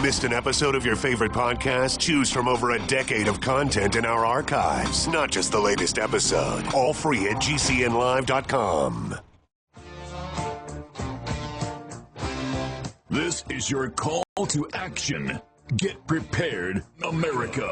Missed an episode of your favorite podcast? Choose from over a decade of content in our archives, not just the latest episode. All free at GCNlive.com. This is your call to action. Get prepared, America.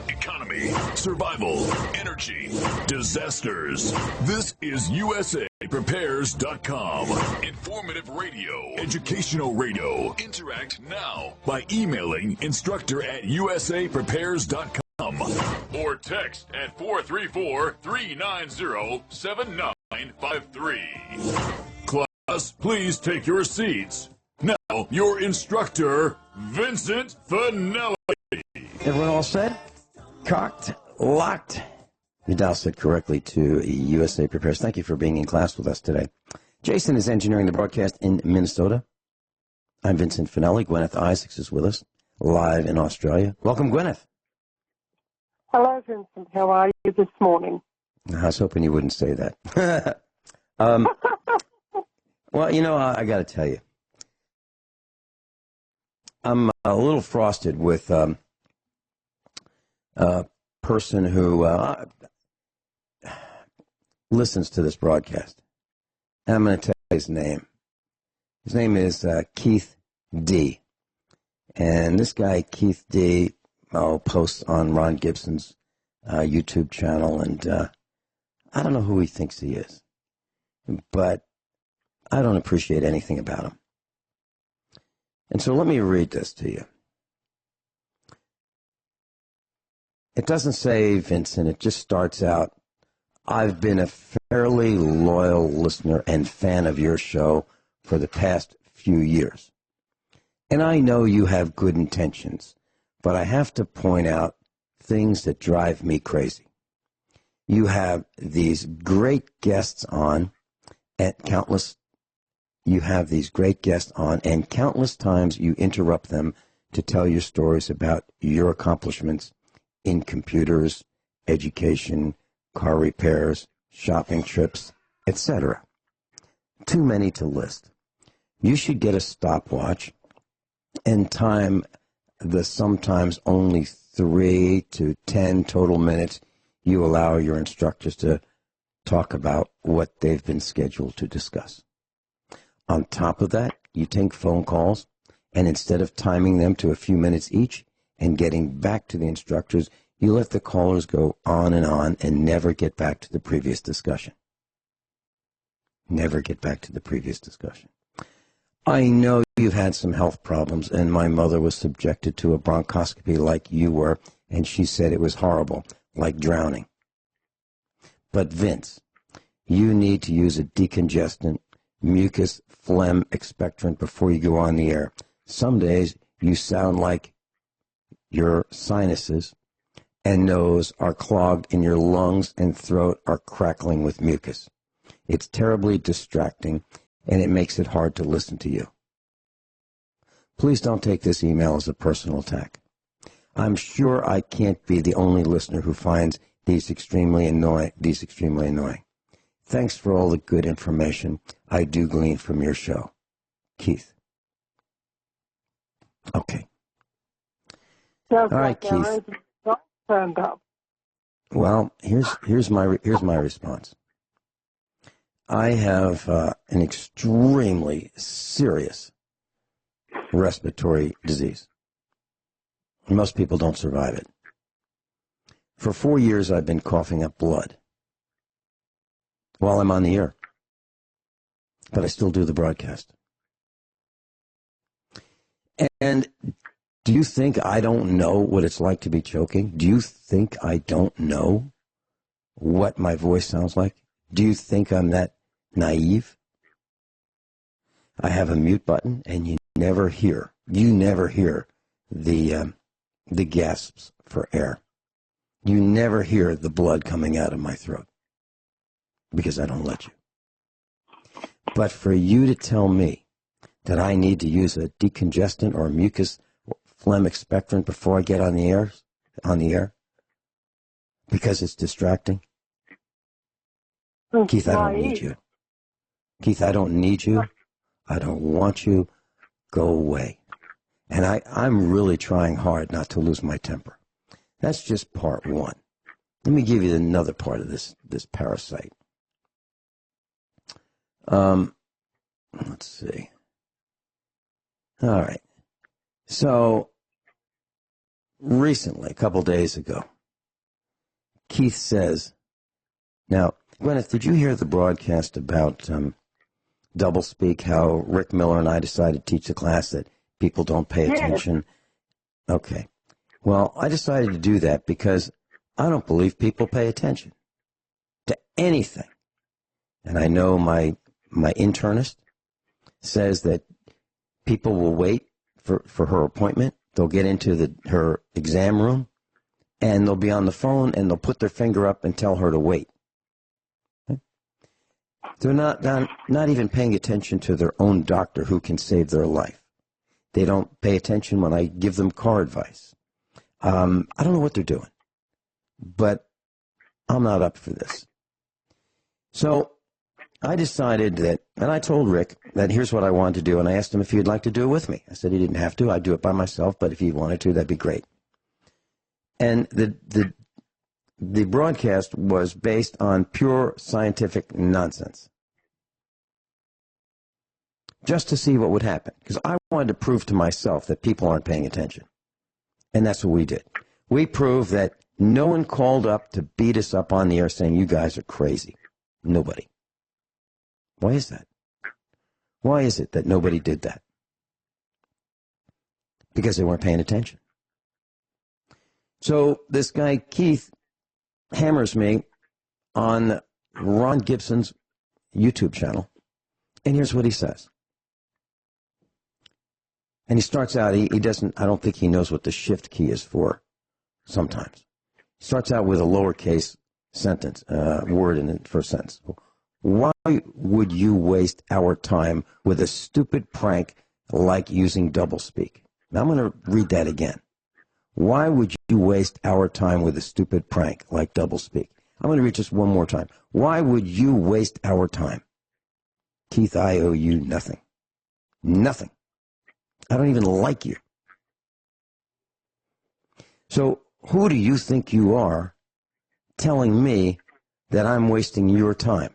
Economy, survival, energy, disasters. This is USAPrepares.com. Informative radio, educational radio. Interact now by emailing instructor@USAPrepares.com or text at 434-390-7953. Class, please take your seats. Now, your instructor, Vincent Finelli. Everyone all set? Cocked? Locked? You dialed set correctly to USA Prepares. Thank you for being in class with us today. Jason is engineering the broadcast in Minnesota. I'm Vincent Finelli. Guineith Isaacs is with us, live in Australia. Welcome, Guineith. Hello, Vincent. How are you this morning? I was hoping you wouldn't say that. Well, you know, I got to tell you, I'm a little frosted with a person who listens to this broadcast. And I'm going to tell you his name. His name is Keith D. And this guy, Keith D., posts on Ron Gibson's YouTube channel. And I don't know who he thinks he is. But I don't appreciate anything about him. And so let me read this to you. It doesn't say Vincent, it just starts out, I've been a fairly loyal listener and fan of your show for the past few years. And I know you have good intentions, but I have to point out things that drive me crazy. You have these great guests on at countless and countless times you interrupt them to tell your stories about your accomplishments in computers, education, car repairs, shopping trips, etc. Too many to list. You should get a stopwatch and time the sometimes only 3 to 10 total minutes you allow your instructors to talk about what they've been scheduled to discuss. On top of that, you take phone calls, and instead of timing them to a few minutes each and getting back to the instructors, you let the callers go on and never get back to the previous discussion. Never get back to the previous discussion. I know you've had some health problems, and my mother was subjected to a bronchoscopy like you were, and she said it was horrible, like drowning. But Vince, you need to use a decongestant, mucus, phlegm expectorant before you go on the air. Some days you sound like your sinuses and nose are clogged and your lungs and throat are crackling with mucus. It's terribly distracting and it makes it hard to listen to you. Please don't take this email as a personal attack. I'm sure I can't be the only listener who finds these extremely annoying. Thanks for all the good information I do glean from your show. Keith. Okay. All right, Keith. Well, here's my response. I have an extremely serious respiratory disease. Most people don't survive it. For 4 years, I've been coughing up blood while I'm on the air, but I still do the broadcast. And do you think I don't know what it's like to be choking? Do you think I don't know what my voice sounds like? Do you think I'm that naive? I have a mute button, and you never hear the gasps for air. You never hear the blood coming out of my throat because I don't let you. But for you to tell me that I need to use a decongestant or mucus phlegm expectorant before I get on the air because it's distracting, Keith, I don't need you. Keith, I don't need you. I don't want you. Go away. And I'm really trying hard not to lose my temper. That's just part one. Let me give you another part of this parasite. Let's see. All right. So, recently, a couple days ago, Keith says, now, Guineith, did you hear the broadcast about doublespeak, how Rick Miller and I decided to teach a class that people don't pay attention? Okay. Well, I decided to do that because I don't believe people pay attention to anything. And I know my internist says that people will wait for her appointment. They'll get into her exam room, and they'll be on the phone, and they'll put their finger up and tell her to wait. Okay? They're not even paying attention to their own doctor who can save their life. They don't pay attention when I give them car advice. I don't know what they're doing, but I'm not up for this. So I decided that, and I told Rick that here's what I wanted to do, and I asked him if he'd like to do it with me. I said he didn't have to. I'd do it by myself, but if he wanted to, that'd be great. And the broadcast was based on pure scientific nonsense, just to see what would happen, because I wanted to prove to myself that people aren't paying attention. And that's what we did. We proved that no one called up to beat us up on the air saying, you guys are crazy. Nobody. Why is that? Why is it that nobody did that? Because they weren't paying attention. So this guy, Keith, hammers me on Ron Gibson's YouTube channel, and here's what he says. And he starts out, he doesn't, I don't think he knows what the shift key is for sometimes. He starts out with a lowercase sentence, word in the first sentence. Why would you waste our time with a stupid prank like using doublespeak? Now I'm going to read that again. Why would you waste our time with a stupid prank like doublespeak? I'm going to read just one more time. Why would you waste our time? Keith, I owe you nothing. Nothing. I don't even like you. So who do you think you are telling me that I'm wasting your time?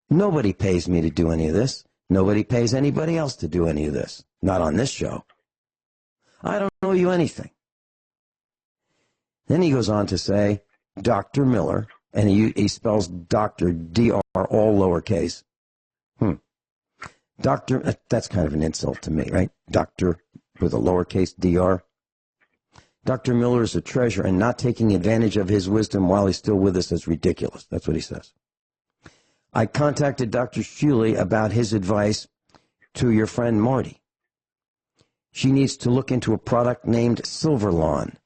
Nobody pays me to do any of this. Nobody pays anybody else to do any of this. Not on this show. I don't owe you anything. Then he goes on to say, Dr. Miller, and he spells Dr. D-R, all lowercase. Doctor, that's kind of an insult to me, right? Doctor with a lowercase D-R. Dr. Miller is a treasure, and not taking advantage of his wisdom while he's still with us is ridiculous. That's what he says. I contacted Dr. Shealy about his advice to your friend Marty. She needs to look into a product named Silver Lawn,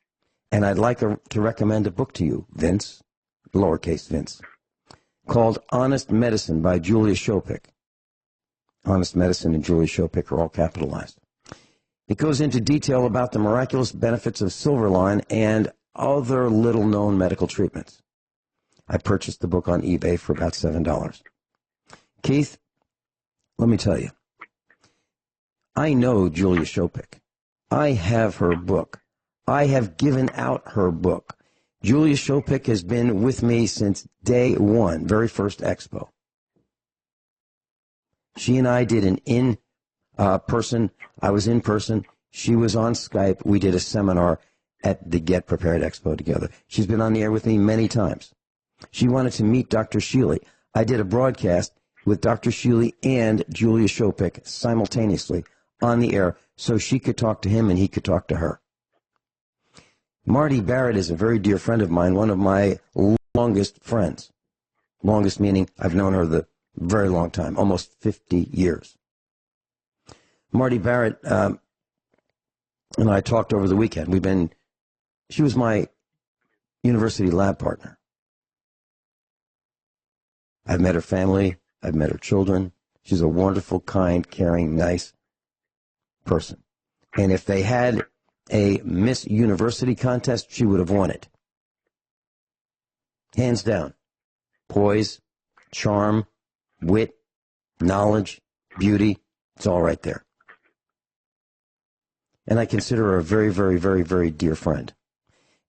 and I'd like her to recommend a book to you, Vince, lowercase Vince, called Honest Medicine by Julia Shopik. Honest Medicine and Julia Shopik are all capitalized. It goes into detail about the miraculous benefits of Silver Lawn and other little-known medical treatments. I purchased the book on eBay for about $7. Keith, let me tell you, I know Julia Shopik. I have her book. I have given out her book. Julia Shopik has been with me since day one, very first expo. She and I did an in-person. I was in person. She was on Skype. We did a seminar at the Get Prepared Expo together. She's been on the air with me many times. She wanted to meet Dr. Shealy. I did a broadcast with Dr. Shealy and Julia Shopik simultaneously on the air so she could talk to him and he could talk to her. Marty Barrett is a very dear friend of mine, one of my longest friends. Longest meaning I've known her the very long time, almost 50 years. Marty Barrett and I talked over the weekend. She was my university lab partner. I've met her family. I've met her children. She's a wonderful, kind, caring, nice person. And if they had a Miss University contest, she would have won it. Hands down. Poise, charm, wit, knowledge, beauty, it's all right there. and I consider her a very, very, very, very dear friend.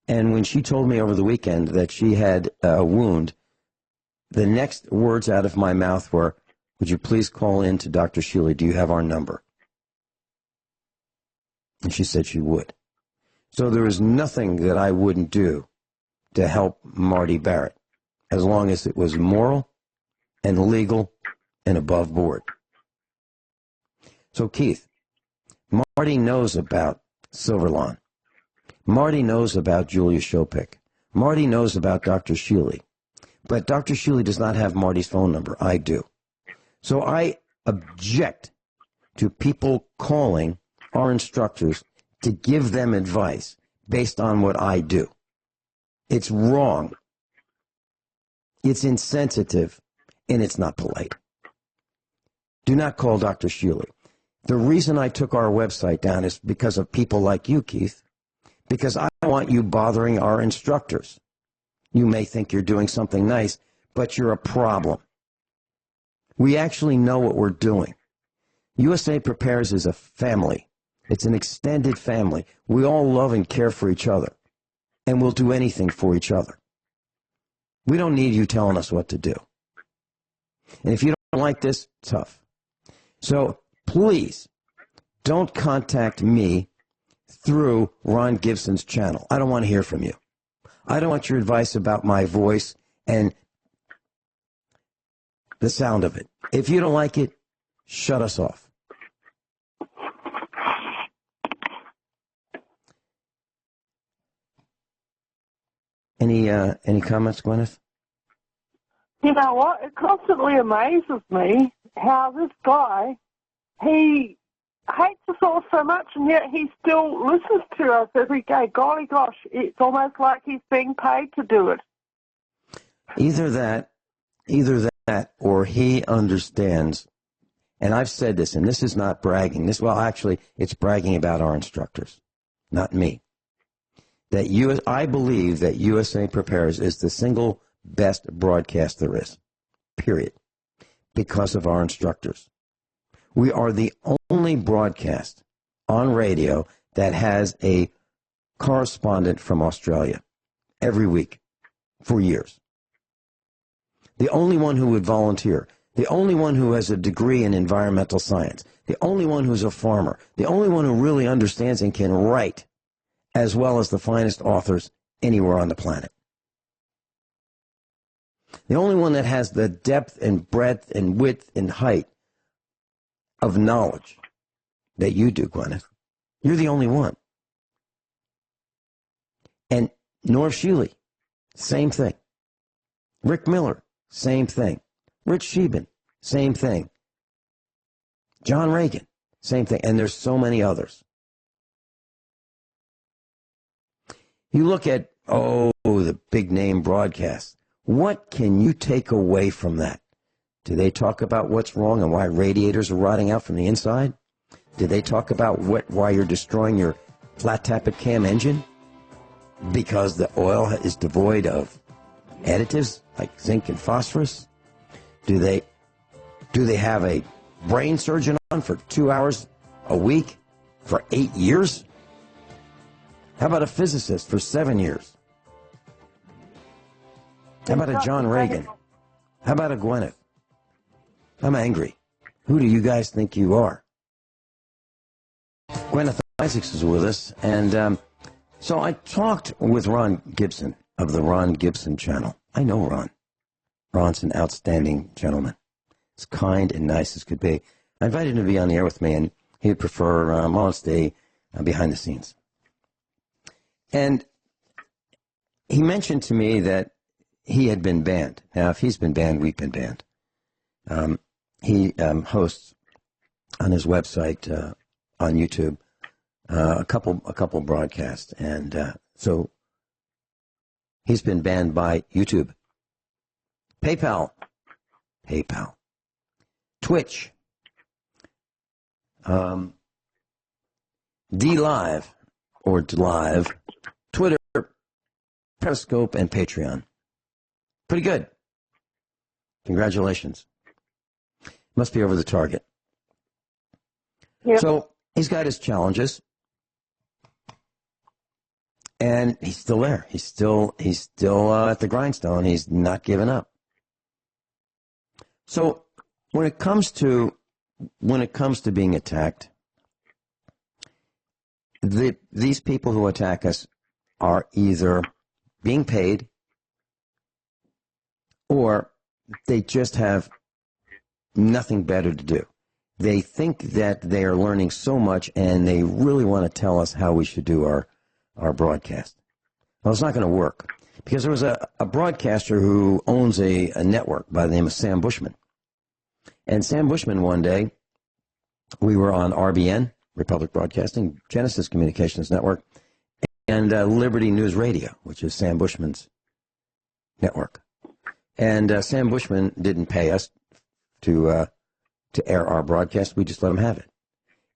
And when she told me over the weekend that she had a wound, the next words out of my mouth were, would you please call in to Dr. Shealy? Do you have our number? And she said she would. So there is nothing that I wouldn't do to help Marty Barrett, as long as it was moral and legal and above board. So, Keith, Marty knows about Silverlawn. Marty knows about Julia Shopik. Marty knows about Dr. Shealy. But Dr. Shealy does not have Marty's phone number. I do. So I object to people calling our instructors to give them advice based on what I do. It's wrong. It's insensitive, and it's not polite. Do not call Dr. Shealy. The reason I took our website down is because of people like you, Keith, because I don't want you bothering our instructors. You may think you're doing something nice, but you're a problem. We actually know what we're doing. USA Prepares is a family. It's an extended family. We all love and care for each other, and we'll do anything for each other. We don't need you telling us what to do. And if you don't like this, tough. So please don't contact me through Ron Gibson's channel. I don't want to hear from you. I don't want your advice about my voice and the sound of it. If you don't like it, shut us off. Any comments, Guineith? You know what? It constantly amazes me how this guy, he hates us all so much, and yet he still listens to us every day. Golly gosh, it's almost like he's being paid to do it. Either that, or he understands, and I've said this, and this is not bragging. Actually, it's bragging about our instructors, not me. I believe that USA Prepares is the single best broadcast there is, period, because of our instructors. We are the only broadcast on radio that has a correspondent from Australia every week for years. The only one who would volunteer, the only one who has a degree in environmental science, the only one who's a farmer, the only one who really understands and can write as well as the finest authors anywhere on the planet. The only one that has the depth and breadth and width and height of knowledge that you do, Guineith. You're the only one. And Norv Shealy, same thing. Rick Miller, same thing. Rich Scheben, same thing. John Regan, same thing. And there's so many others. You look at, the big name broadcasts. What can you take away from that? Do they talk about what's wrong and why radiators are rotting out from the inside? Do they talk about why you're destroying your flat tappet cam engine? Because the oil is devoid of additives like zinc and phosphorus? Do they have a brain surgeon on for 2 hours a week for 8 years? How about a physicist for 7 years? How about a John Regan? How about a Guineith? I'm angry. Who do you guys think you are? Guineith Isaacs is with us, and so I talked with Ron Gibson of the Ron Gibson channel. I know Ron. Ron's an outstanding gentleman. As kind and nice as could be. I invited him to be on the air with me, and he would prefer I'll stay behind the scenes. And he mentioned to me that he had been banned. Now, if he's been banned, we've been banned. He hosts on his website on YouTube a couple broadcasts, and so he's been banned by YouTube, PayPal, Twitch, DLive or DLive, Twitter, Periscope, and Patreon. Pretty good. Congratulations. Must be over the target. Yep. So he's got his challenges. And he's still there. He's still at the grindstone. He's not giving up. So when it comes to being attacked, these people who attack us are either being paid or they just have nothing better to do. They think that they are learning so much and they really want to tell us how we should do our broadcast. Well, it's not going to work because there was a broadcaster who owns a network by the name of Sam Bushman. And Sam Bushman, one day, we were on RBN, Republic Broadcasting, Genesis Communications Network, and Liberty News Radio, which is Sam Bushman's network. And Sam Bushman didn't pay us to air our broadcast. We just let him have it.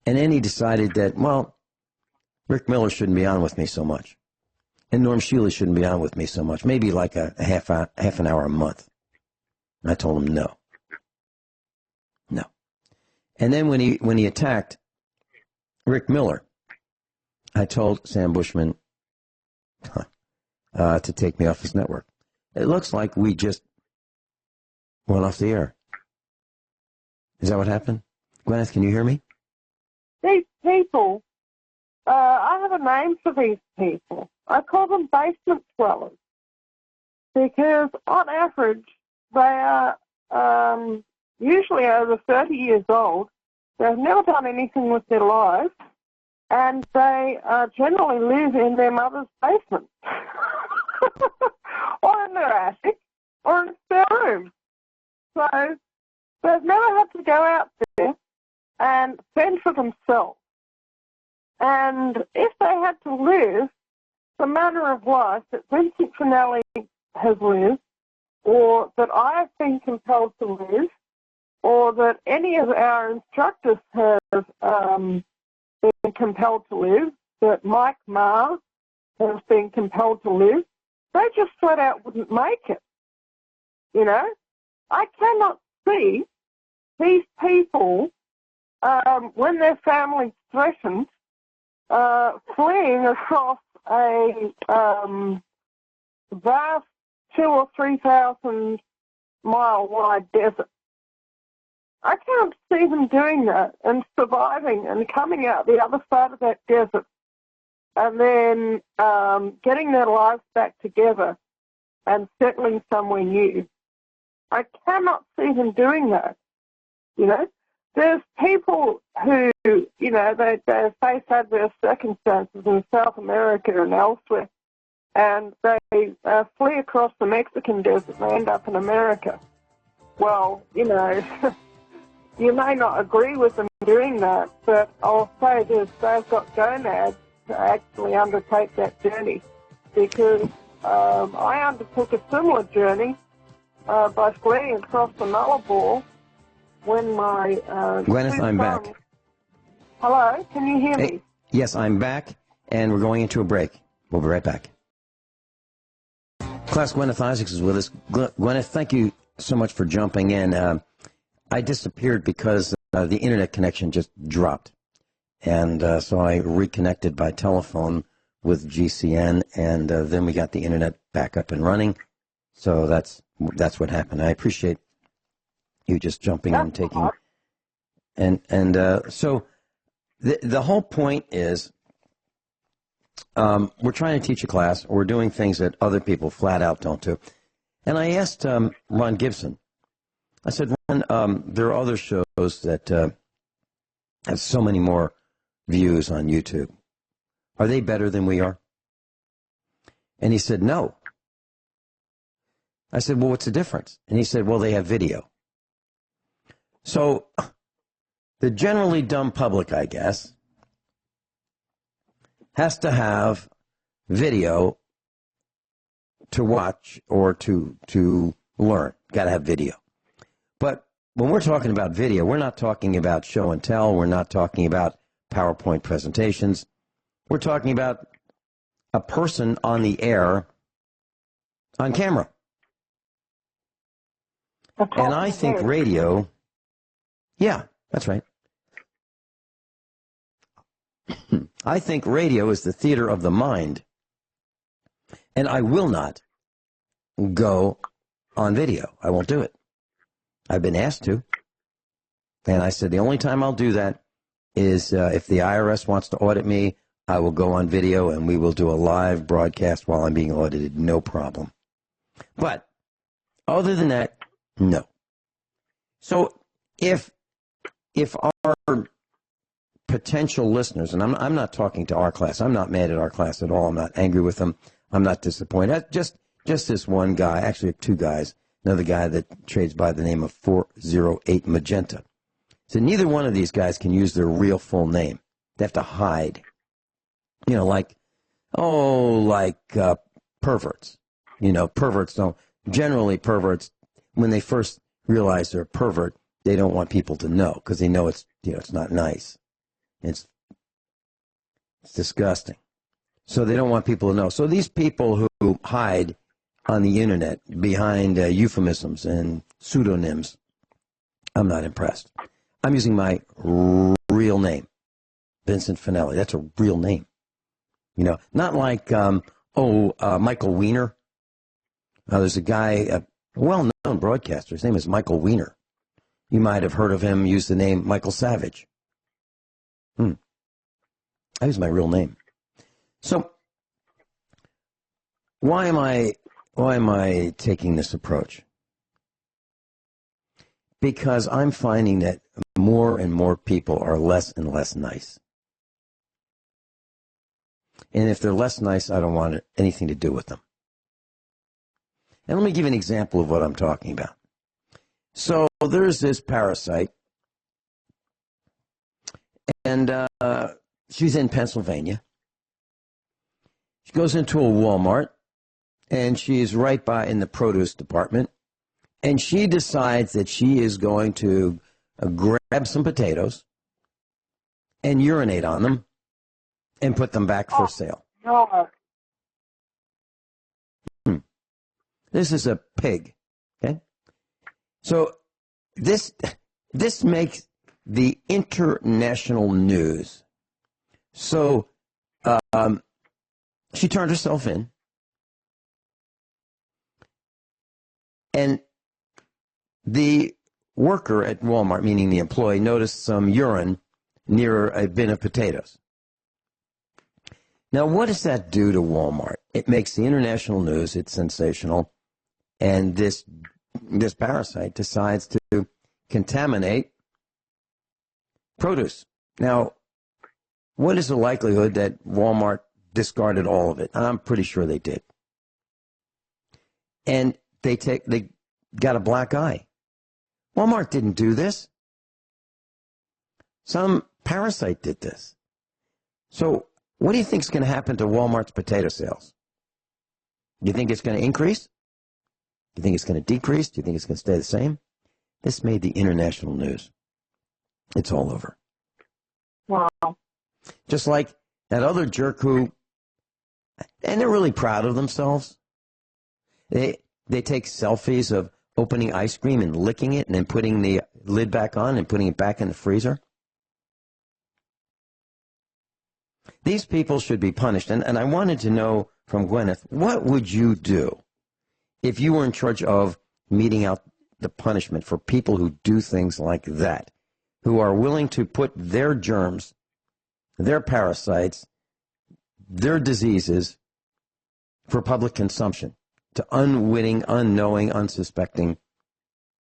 And then he decided that, well, Rick Miller shouldn't be on with me so much. And Norm Shealy shouldn't be on with me so much. Maybe like a half an hour a month. And I told him no. No. And then when he attacked Rick Miller, I told Sam Bushman to take me off his network. It looks like we just went off the air. Is that what happened? Gwyneth, can you hear me? These people, I have a name for these people. I call them basement dwellers because on average they are usually over 30 years old. They've never done anything with their lives and they generally live in their mother's basement or in their attic or in their room. So they've never had to go out there and fend for themselves. And if they had to live the manner of life that Vincent Finelli has lived, or that I have been compelled to live, or that any of our instructors have been compelled to live, that Mike Marr has been compelled to live, they just flat out wouldn't make it. You know? I cannot see these people, when their family's threatened, fleeing across a vast 2,000 or 3,000 mile wide desert. I can't see them doing that and surviving and coming out the other side of that desert and then getting their lives back together and settling somewhere new. I cannot see them doing that. You know, there's people who, you know, they face adverse circumstances in South America and elsewhere, and they flee across the Mexican desert and end up in America. Well, you know, you may not agree with them doing that, but I'll say this, they've got gonads to actually undertake that journey, because I undertook a similar journey by fleeing across the Nullarbor when my... Gwyneth, I'm back. Hello, can you hear me? Yes, I'm back, and we're going into a break. We'll be right back. Class Guineith Isaacs is with us. Gwyneth, thank you so much for jumping in. I disappeared because the internet connection just dropped. And so I reconnected by telephone with GCN, and then we got the internet back up and running. So that's what happened. I appreciate you just jumping in and taking. So the whole point is we're trying to teach a class. We're doing things that other people flat out don't do. And I asked Ron Gibson, I said, Ron, there are other shows that have so many more views on YouTube. Are they better than we are? And he said, no. I said, well, what's the difference? And he said, well, they have video. So the generally dumb public, I guess, has to have video to watch or to learn. Got to have video. But when we're talking about video, we're not talking about show and tell. We're not talking about PowerPoint presentations. We're talking about a person on the air on camera. And I think radio, yeah, that's right. I think radio is the theater of the mind And I will not go on video. I won't do it. I've been asked to. And I said the only time I'll do that is if the IRS wants to audit me, I will go on video and we will do a live broadcast while I'm being audited. No problem. But other than that, no. So if our potential listeners, and I'm not talking to our class. I'm not mad at our class at all. I'm not angry with them. I'm not disappointed. Just this one guy, actually two guys, another guy that trades by the name of 408 Magenta. So neither one of these guys can use their real full name. They have to hide. You know, like perverts. You know, perverts don't, generally perverts, when they first realize they're a pervert, they don't want people to know because they know it's, you know, it's not nice. It's disgusting. So they don't want people to know. So these people who hide on the internet behind euphemisms and pseudonyms, I'm not impressed. I'm using my real name, Vincent Finelli. That's a real name. You know, not like, Michael Weiner. There's a guy, a well-known broadcaster. His name is Michael Weiner. You might have heard of him use the name Michael Savage. I use my real name. So why am I taking this approach? Because I'm finding that more and more people are less and less nice. And if they're less nice, I don't want anything to do with them. And let me give you an example of what I'm talking about. So there's this parasite, and she's in Pennsylvania. She goes into a Walmart, and she's right by in the produce department, and she decides that she is going to grab some potatoes and urinate on them and put them back for sale. God. This is a pig, okay? So this makes the international news. So she turned herself in, and the worker at Walmart, meaning the employee, noticed some urine near a bin of potatoes. Now, what does that do to Walmart? It makes the international news. It's sensational. And this parasite decides to contaminate produce. Now, what is the likelihood that Walmart discarded all of it? I'm pretty sure they did. And they got a black eye. Walmart didn't do this. Some parasite did this. So what do you think is going to happen to Walmart's potato sales? Do you think it's going to increase? Do you think it's going to decrease? Do you think it's going to stay the same? This made the international news. It's all over. Wow. Just like that other jerk who, and they're really proud of themselves. They take selfies of opening ice cream and licking it and then putting the lid back on and putting it back in the freezer. These people should be punished. And I wanted to know from Guineith, what would you do if you were in charge of meting out the punishment for people who do things like that, who are willing to put their germs, their parasites, their diseases for public consumption to unwitting, unknowing, unsuspecting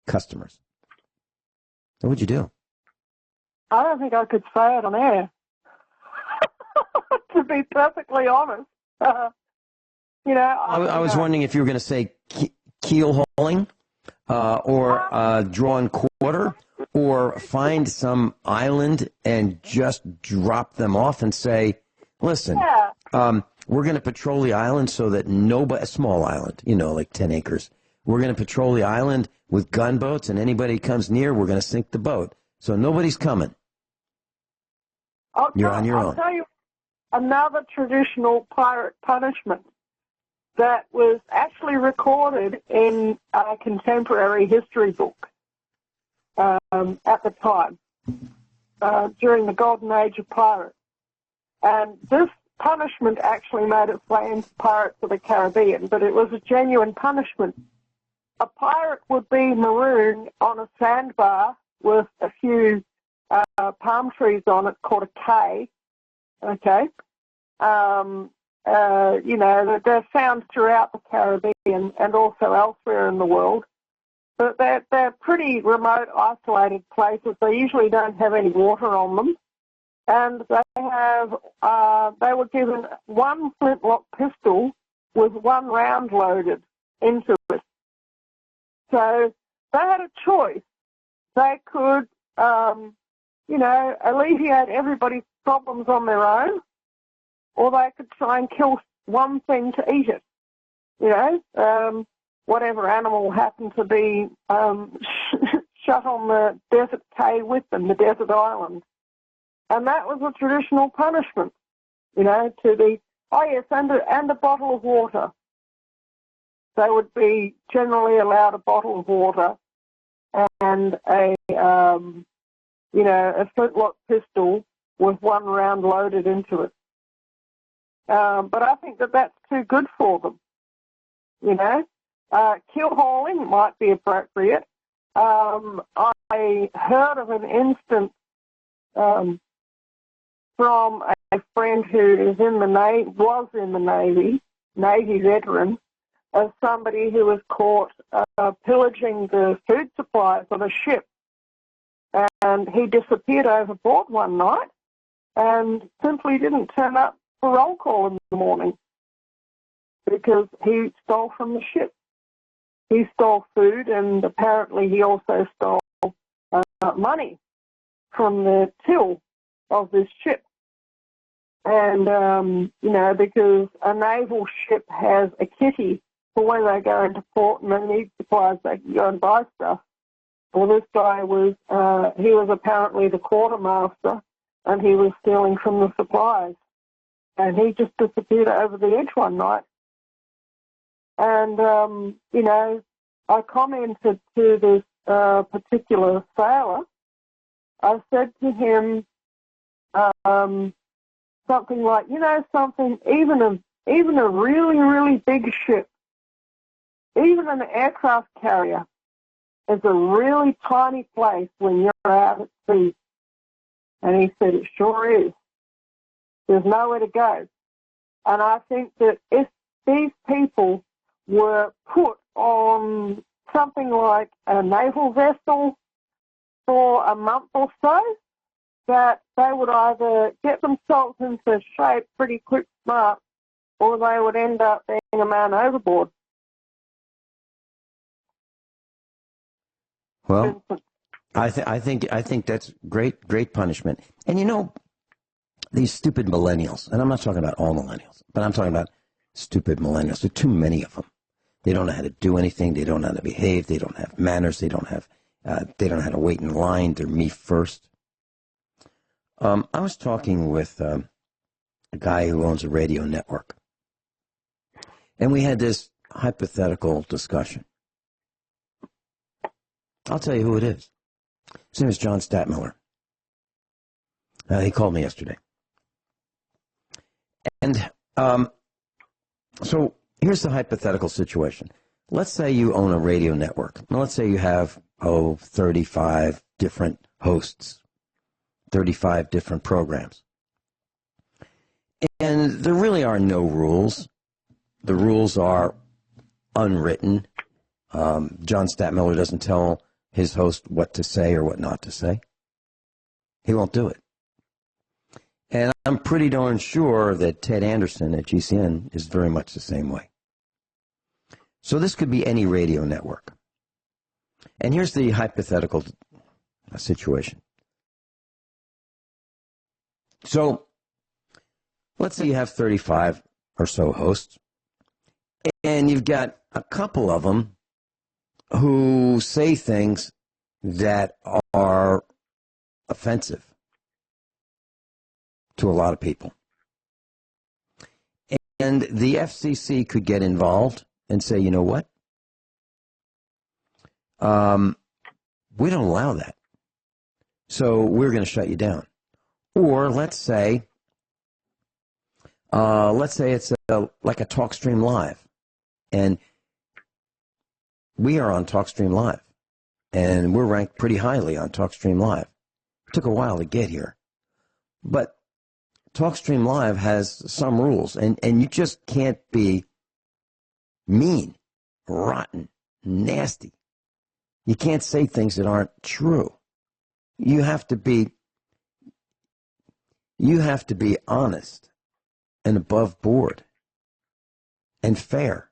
customers? What would you do? I don't think I could say it on air. To be perfectly honest. You know, I was wondering if you were going to say keel hauling or drawn quarter or find some island and just drop them off and say, listen, we're going to patrol the island so that nobody, a small island, you know, like 10 acres. We're going to patrol the island with gunboats, and anybody comes near, we're going to sink the boat. So nobody's coming. You're on your own. I'll tell you another traditional pirate punishment that was actually recorded in a contemporary history book at the time, during the golden age of pirates. And this punishment actually made its way into Pirates of the Caribbean, but it was a genuine punishment. A pirate would be marooned on a sandbar with a few palm trees on it called a K, okay? You know, they're found throughout the Caribbean and also elsewhere in the world. But they're pretty remote, isolated places. They usually don't have any water on them. And they were given one flintlock pistol with one round loaded into it. So they had a choice. They could, you know, alleviate everybody's problems on their own, or they could try and kill one thing to eat it. You know, whatever animal happened to be shut on the desert K with them, the desert island. And that was a traditional punishment, you know, to the, oh yes, and a bottle of water. They would be generally allowed a bottle of water and a, you know, a flintlock pistol with one round loaded into it. But I think that that's too good for them, you know. Kill hauling might be appropriate. I heard of an instance from a friend who is in the Navy, was in the Navy veteran, of somebody who was caught pillaging the food supplies on a ship. And he disappeared overboard one night and simply didn't turn up for roll call in the morning because he stole from the ship. He stole food, and apparently he also stole money from the till of this ship. And, you know, because a naval ship has a kitty for when they go into port and they need supplies, they can go and buy stuff. Well, this guy was, he was apparently the quartermaster, and he was stealing from the supplies. And he just disappeared over the edge one night. And, you know, I commented to this particular sailor. I said to him something like, you know, something, even a really, really big ship, even an aircraft carrier, is a really tiny place when you're out at sea. And he said, it sure is. There's nowhere to go. And I think that if these people were put on something like a naval vessel for a month or so, that they would either get themselves into shape pretty quick smart, or they would end up being a man overboard. Well, I think that's great punishment. And you know, these stupid millennials, and I'm not talking about all millennials, but I'm talking about stupid millennials. There are too many of them. They don't know how to do anything. They don't know how to behave. They don't have manners. They don't know how to wait in line. They're me first. I was talking with a guy who owns a radio network, and we had this hypothetical discussion. I'll tell you who it is. His name is John Statmiller. He called me yesterday. And so here's the hypothetical situation. Let's say you own a radio network. Now, let's say you have, 35 different hosts, 35 different programs. And there really are no rules. The rules are unwritten. John Statmiller doesn't tell his host what to say or what not to say. He won't do it. And I'm pretty darn sure that Ted Anderson at GCN is very much the same way. So this could be any radio network. And here's the hypothetical situation. So let's say you have 35 or so hosts, and you've got a couple of them who say things that are offensive to a lot of people. And the FCC could get involved and say, you know what? We don't allow that. So we're going to shut you down. Or let's say let's say it's like a TalkStream Live, and we are on TalkStream Live, and we're ranked pretty highly on TalkStream Live. It took a while to get here, but TalkStream Live has some rules, and you just can't be mean, rotten, nasty. You can't say things that aren't true. You have to be honest and above board and fair.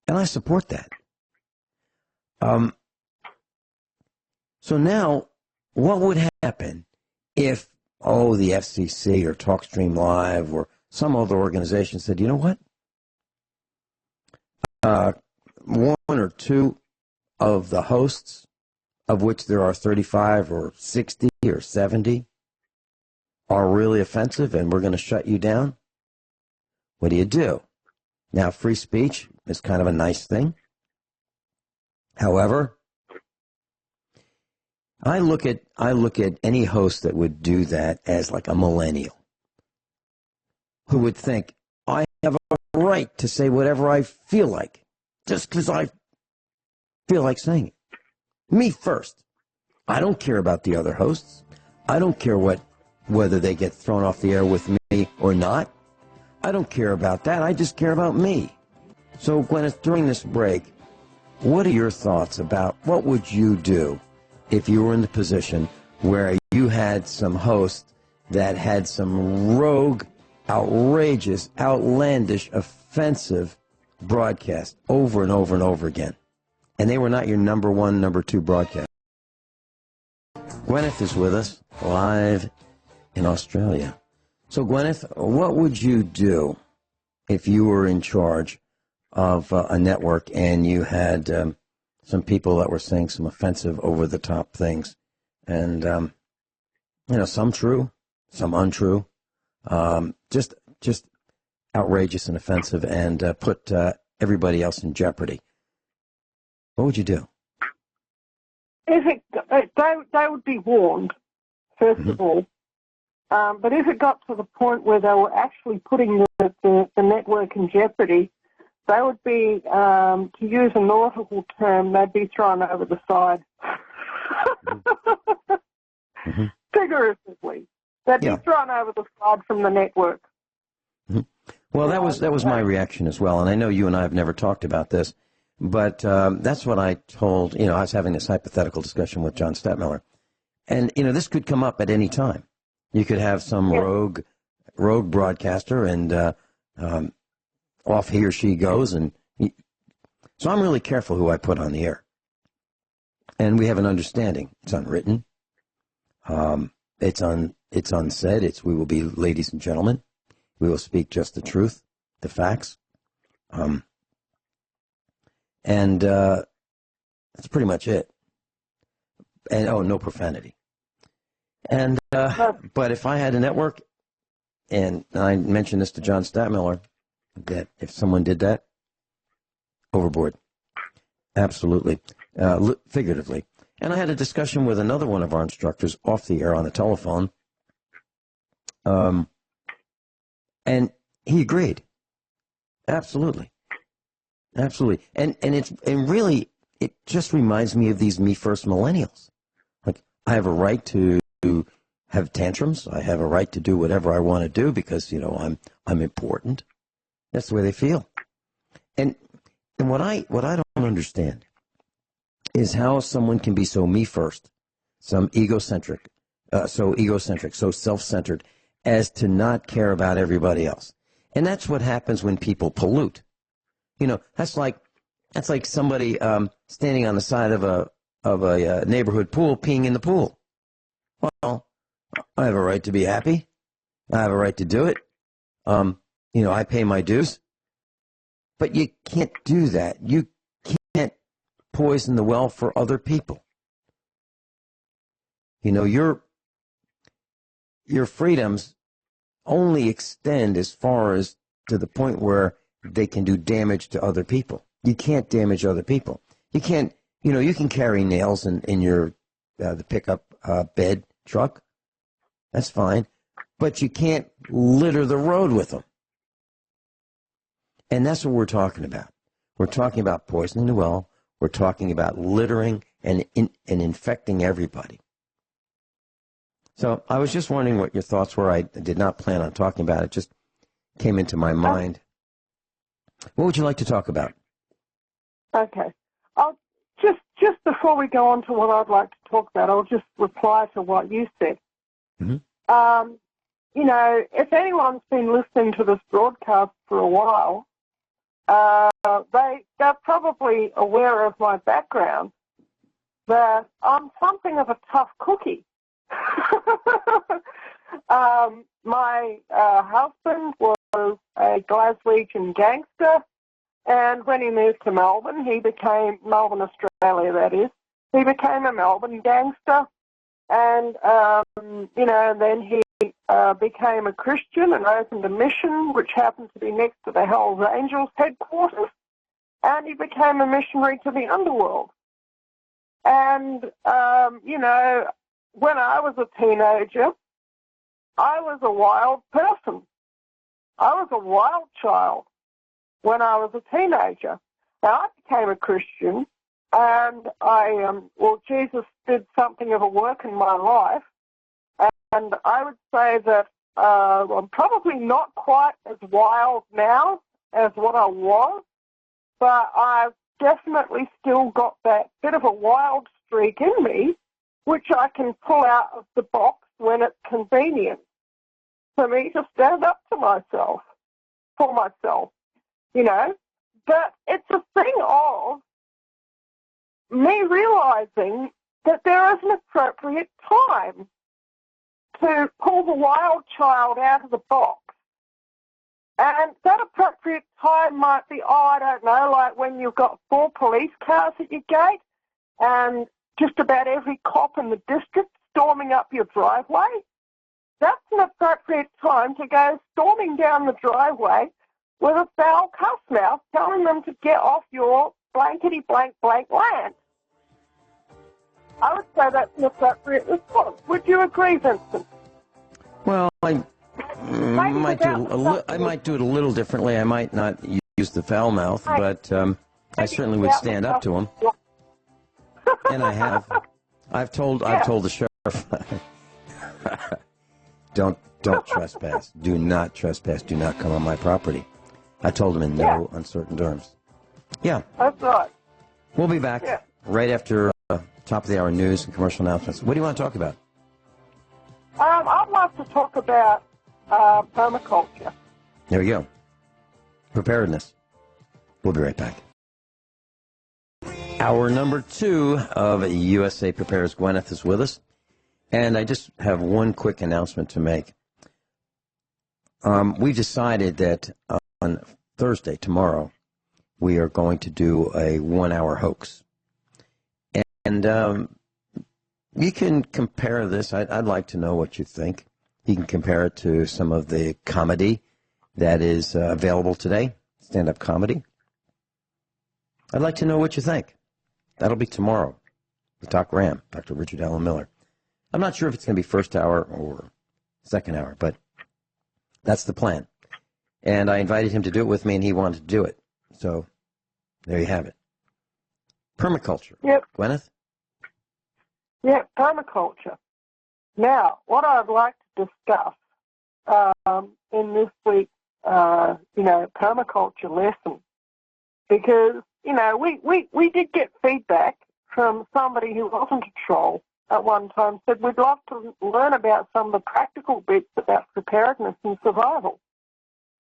And I support that. So now, what would happen if, the FCC or TalkStream Live or some other organization said, you know what? One or two of the hosts, of which there are 35 or 60 or 70, are really offensive and we're going to shut you down? What do? Now, free speech is kind of a nice thing. However, I look at any host that would do that as like a millennial who would think, I have a right to say whatever I feel like just because I feel like saying it. Me first. I don't care about the other hosts. I don't care whether they get thrown off the air with me or not. I don't care about that. I just care about me. So, Guineith, during this break, what are your thoughts about what would you do if you were in the position where you had some host that had some rogue, outrageous, outlandish, offensive broadcast over and over and over again, and they were not your number one, number two broadcast? Guineith is with us live in Australia. So, Guineith, what would you do if you were in charge of a network and you had some people that were saying some offensive, over-the-top things, and some true, some untrue, just outrageous and offensive, and put everybody else in jeopardy? What would you do? They would be warned, first of all. But if it got to the point where they were actually putting the network in jeopardy, they would be, to use a nautical term, they'd be thrown over the side. Mm-hmm. Figuratively. They'd be thrown over the side from the network. Mm-hmm. Well, that was my reaction as well, and I know you and I have never talked about this, but that's what I told, I was having this hypothetical discussion with John Stadtmiller, and, this could come up at any time. You could have some rogue broadcaster, and off he or she goes, and so I'm really careful who I put on the air. And we have an understanding. It's unwritten. It's unsaid. We will be ladies and gentlemen. We will speak just the truth, the facts. And that's pretty much it. And, no profanity. And but if I had a network, and I mentioned this to John Stadtmiller, that if someone did that, overboard. Absolutely. Figuratively. And I had a discussion with another one of our instructors off the air on the telephone. And he agreed. Absolutely. Absolutely. And really, it just reminds me of these me first millennials. Like, I have a right to have tantrums. I have a right to do whatever I want to do because, I'm important. That's the way they feel. And what I don't understand is how someone can be so me first, so egocentric, so self-centered, as to not care about everybody else. And that's what happens when people pollute. That's like somebody standing on the side of a neighborhood pool, peeing in the pool. Well, I have a right to be happy. I have a right to do it. I pay my dues. But you can't do that. You can't poison the well for other people. Your freedoms only extend as far as to the point where they can do damage to other people. You can't damage other people. You can't, you can carry nails in your the pickup bed truck. That's fine. but you can't litter the road with them. And that's what we're talking about. We're talking about poisoning the well. We're talking about littering and infecting everybody. So I was just wondering what your thoughts were. I did not plan on talking about it. It just came into my mind. What would you like to talk about? Okay. I'll just before we go on to what I'd like to talk about, I'll just reply to what you said. Mm-hmm. You know, if anyone's been listening to this broadcast for a while, they're probably aware of my background, that I'm something of a tough cookie. My husband was a Glaswegian gangster, and when he moved to Melbourne, Melbourne, Australia, that is, he became a Melbourne gangster, and, you know, then he became a Christian and opened a mission, which happened to be next to the Hells Angels headquarters, and he became a missionary to the underworld. And, you know, when I was a teenager, I was a wild person. I was a wild child when I was a teenager. Now, I became a Christian, and Jesus did something of a work in my life, and I would say that I'm probably not quite as wild now as what I was, but I've definitely still got that bit of a wild streak in me, which I can pull out of the box when it's convenient for me to stand up to myself, for myself, you know. But it's a thing of me realizing that there is an appropriate time to pull the wild child out of the box. And that appropriate time might be, I don't know, like when you've got 4 police cars at your gate and just about every cop in the district storming up your driveway. That's an appropriate time to go storming down the driveway with a foul cuss mouth telling them to get off your blankety-blank-blank land. I would say that's an appropriate response. Would you agree, Vincent? Well, I might do it a little differently. I might not use the foul mouth, but I certainly would stand up to him. And I have. I've told the sheriff, don't trespass. Do not trespass. Do not come on my property. I told him in no uncertain terms. Yeah. That's right. We'll be back right after top of the hour news and commercial announcements. What do you want to talk about? I'd like to talk about permaculture. There we go. Preparedness. We'll be right back. Hour number 2 of USA Prepares. Guineith is with us. And I just have one quick announcement to make. We've decided that on Thursday, tomorrow, we are going to do a 1-hour hoax. And you can compare this. I'd like to know what you think. You can compare it to some of the comedy that is available today, stand-up comedy. I'd like to know what you think. That'll be tomorrow with Dr. Richard Allen Miller. I'm not sure if it's going to be first hour or second hour, but that's the plan. And I invited him to do it with me, and he wanted to do it. So there you have it. Permaculture. Yep. Guineith? Yeah, permaculture. Now, what I'd like to discuss in this week's, permaculture lesson, because, we did get feedback from somebody who wasn't a troll at one time, said we'd love to learn about some of the practical bits about preparedness and survival.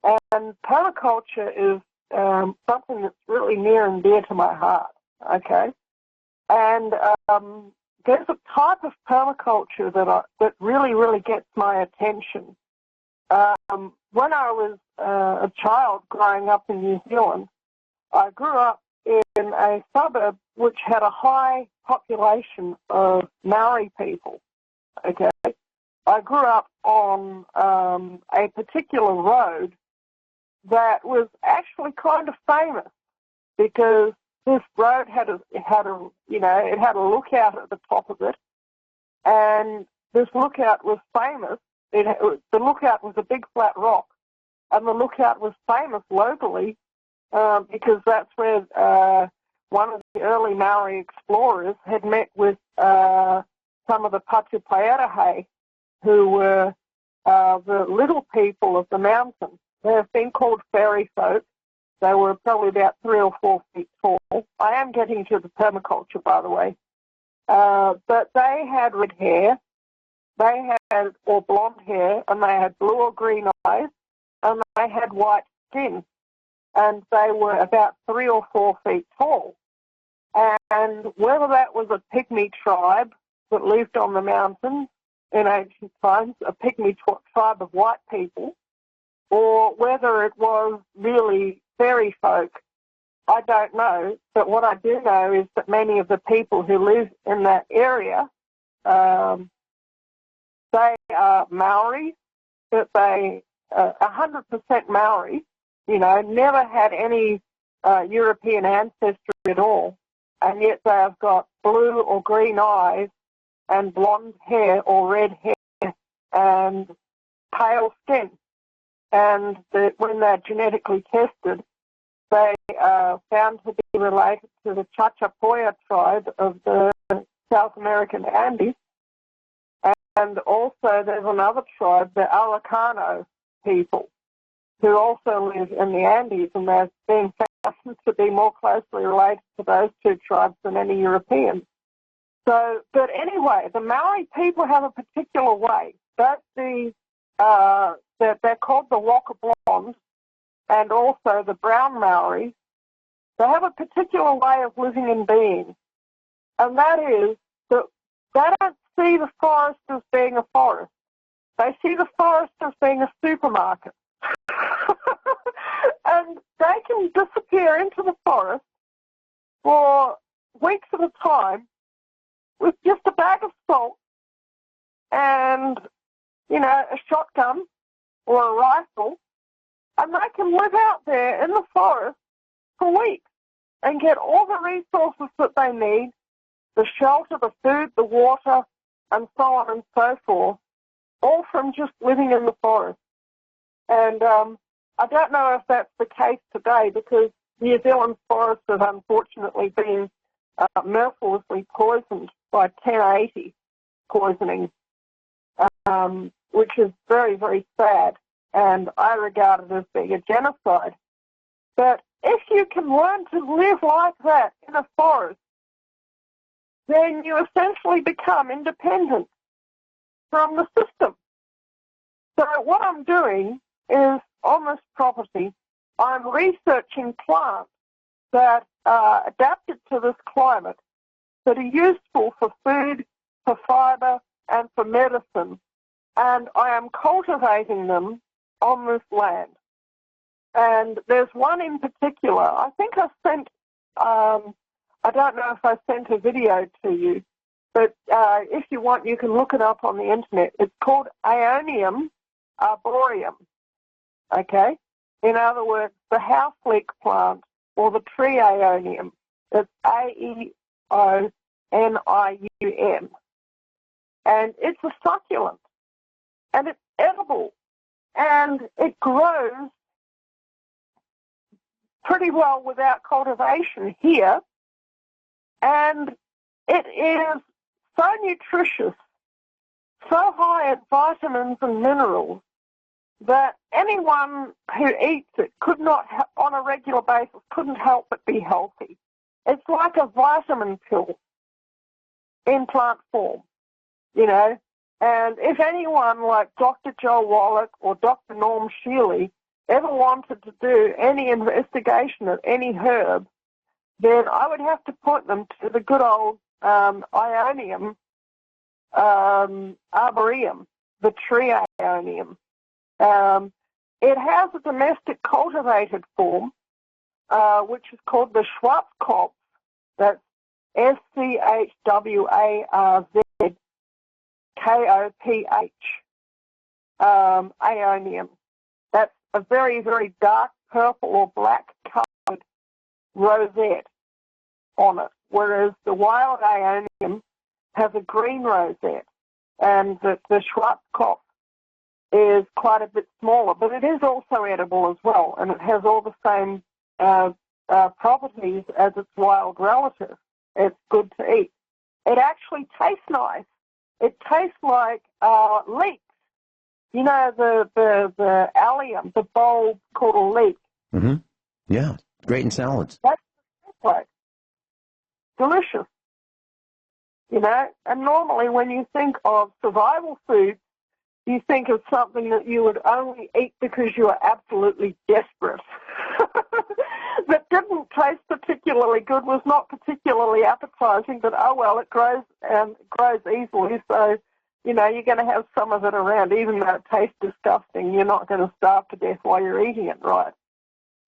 And permaculture is something that's really near and dear to my heart, okay? And there's a type of permaculture that really, really gets my attention. When I was a child growing up in New Zealand, I grew up in a suburb which had a high population of Maori people, okay? I grew up on a particular road that was actually kind of famous because this road had a lookout at the top of it, and this lookout was famous the lookout was a big flat rock, and the lookout was famous locally because that's where one of the early Maori explorers had met with some of the Pachupaerahe, who were the little people of the mountain. They have been called fairy folk. They were probably about 3 or 4 feet tall. I am getting to the permaculture, by the way. But they had red hair, or blonde hair, and they had blue or green eyes, and they had white skin. And they were about 3 or 4 feet tall. And whether that was a pygmy tribe that lived on the mountain in ancient times, a pygmy tribe of white people, or whether it was really fairy folk, I don't know. But what I do know is that many of the people who live in that area, they are Maori, that they 100% Maori, never had any European ancestry at all, and yet they have got blue or green eyes and blonde hair or red hair and pale skin. And when they're genetically tested, they are found to be related to the Chachapoya tribe of the South American Andes. And also there's another tribe, the Araucano people, who also live in the Andes, and they're being found to be more closely related to those two tribes than any Europeans. So, but anyway, the Maori people have a particular way. That's they're called the Waka Blondes, and also the brown Maori. They have a particular way of living and being, and that is that they don't see the forest as being a forest. They see the forest as being a supermarket. And they can disappear into the forest for weeks at a time with just a bag of salt and, a shotgun or a rifle, and they can live out there in the forest for weeks and get all the resources that they need, the shelter, the food, the water, and so on and so forth, all from just living in the forest. And I don't know if that's the case today, because New Zealand's forests have unfortunately been mercilessly poisoned by 1080 poisoning, which is very, very sad, and I regard it as being a genocide. But if you can learn to live like that in a forest, then you essentially become independent from the system. So what I'm doing is, on this property, I'm researching plants that are adapted to this climate, that are useful for food, for fibre, and for medicine, and I am cultivating them on this land. And there's one in particular, I think I sent, I don't know if I sent a video to you, but if you want, you can look it up on the internet. It's called Aeonium arboreum, okay? In other words, the house leek plant, or the tree Aeonium. It's Aeonium. And it's a succulent, and it's edible, and it grows pretty well without cultivation here, and it is so nutritious, so high in vitamins and minerals, that anyone who eats it could not, on a regular basis, couldn't help but be healthy. It's like a vitamin pill in plant form, and if anyone like Dr. Joe Wallach or Dr. Norm Shealy ever wanted to do any investigation of any herb, then I would have to point them to the good old Aeonium arboreum, the tree Aeonium. It has a domestic cultivated form, which is called the Schwarzkopf. That's SCHWARZKOPH, Aeonium. That's a very, very dark purple or black coloured rosette on it, whereas the wild Aeonium has a green rosette, and the Schwarzkopf is quite a bit smaller, but it is also edible as well, and it has all the same properties as its wild relative. It's good to eat. It actually tastes nice. It tastes like leeks. You know, the allium, the bulb called a leek. Mm-hmm. Yeah, great in salads. That's like delicious. You know, and normally when you think of survival food, you think of something that you would only eat because you are absolutely desperate. That didn't taste particularly good, was not particularly appetizing, but oh well, it grows and grows easily, so you know you're going to have some of it around, even though it tastes disgusting. You're not going to starve to death while you're eating it, right?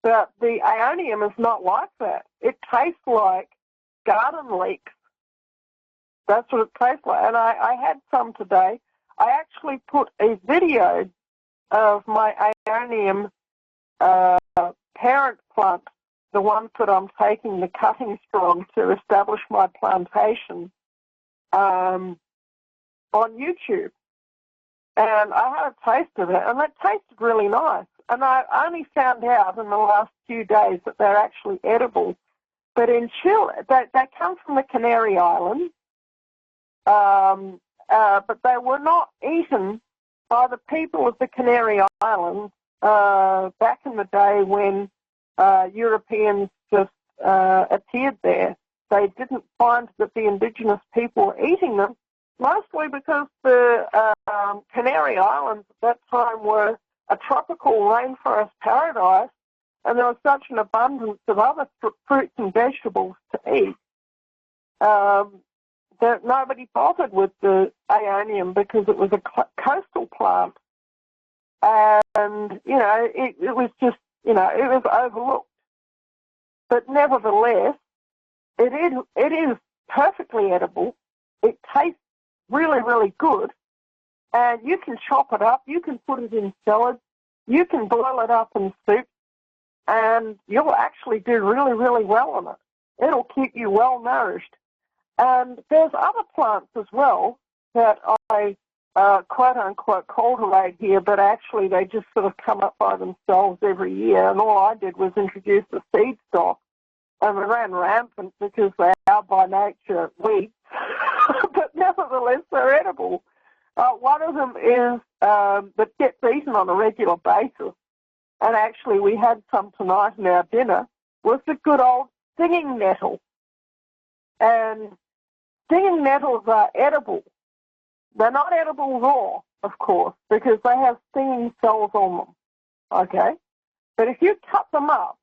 But the aeonium is not like that. It tastes like garden leeks. That's what it tastes like. And I had some today. I actually put a video of my aeonium parent plant, the ones that I'm taking the cuttings from to establish my plantation, on YouTube. And I had a taste of it, and it tasted really nice. And I only found out in the last few days that they're actually edible. But in Chile, they come from the Canary Islands, but they were not eaten by the people of the Canary Islands back in the day when Europeans just appeared there. They didn't find that the indigenous people were eating them, mostly because the Canary Islands at that time were a tropical rainforest paradise, and there was such an abundance of other fruits and vegetables to eat that nobody bothered with the aeonium because it was a coastal plant. And, you know, it was just, you know, it was overlooked. But nevertheless, it is perfectly edible. It tastes really, really good. And you can chop it up. You can put it in salads. You can boil it up in soup. And you'll actually do really, really well on it. It'll keep you well nourished. And there's other plants as well that I quote-unquote cultivate here, but actually they just sort of come up by themselves every year. And all I did was introduce the seed stock, and they ran rampant because they are by nature weeds. But nevertheless, they're edible. One of them is that gets eaten on a regular basis, and actually we had some tonight in our dinner, was the good old stinging nettle. And stinging nettles are edible. They're not edible raw, of course, because they have stinging cells on them, okay? But if you cut them up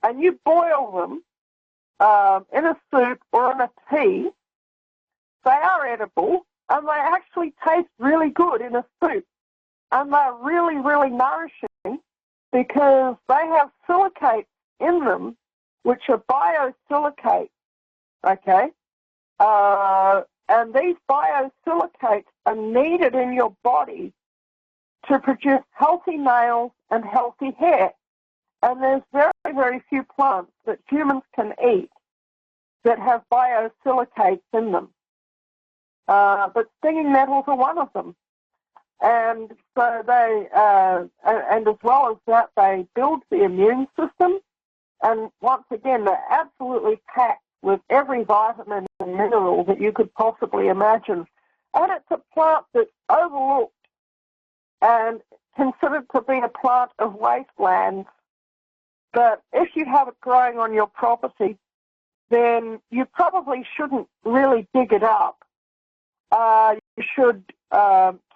and you boil them in a soup or in a tea, they are edible, and they actually taste really good in a soup. And they're really, really nourishing because they have silicates in them, which are biosilicates, okay? And these biosilicates are needed in your body to produce healthy nails and healthy hair. And there's very, very few plants that humans can eat that have biosilicates in them. But stinging nettles are one of them. And so they, and as well as that, they build the immune system. And once again, they're absolutely packed with every vitamin and mineral that you could possibly imagine. And it's a plant that's overlooked and considered to be a plant of wastelands. But if you have it growing on your property, then you probably shouldn't really dig it up. You should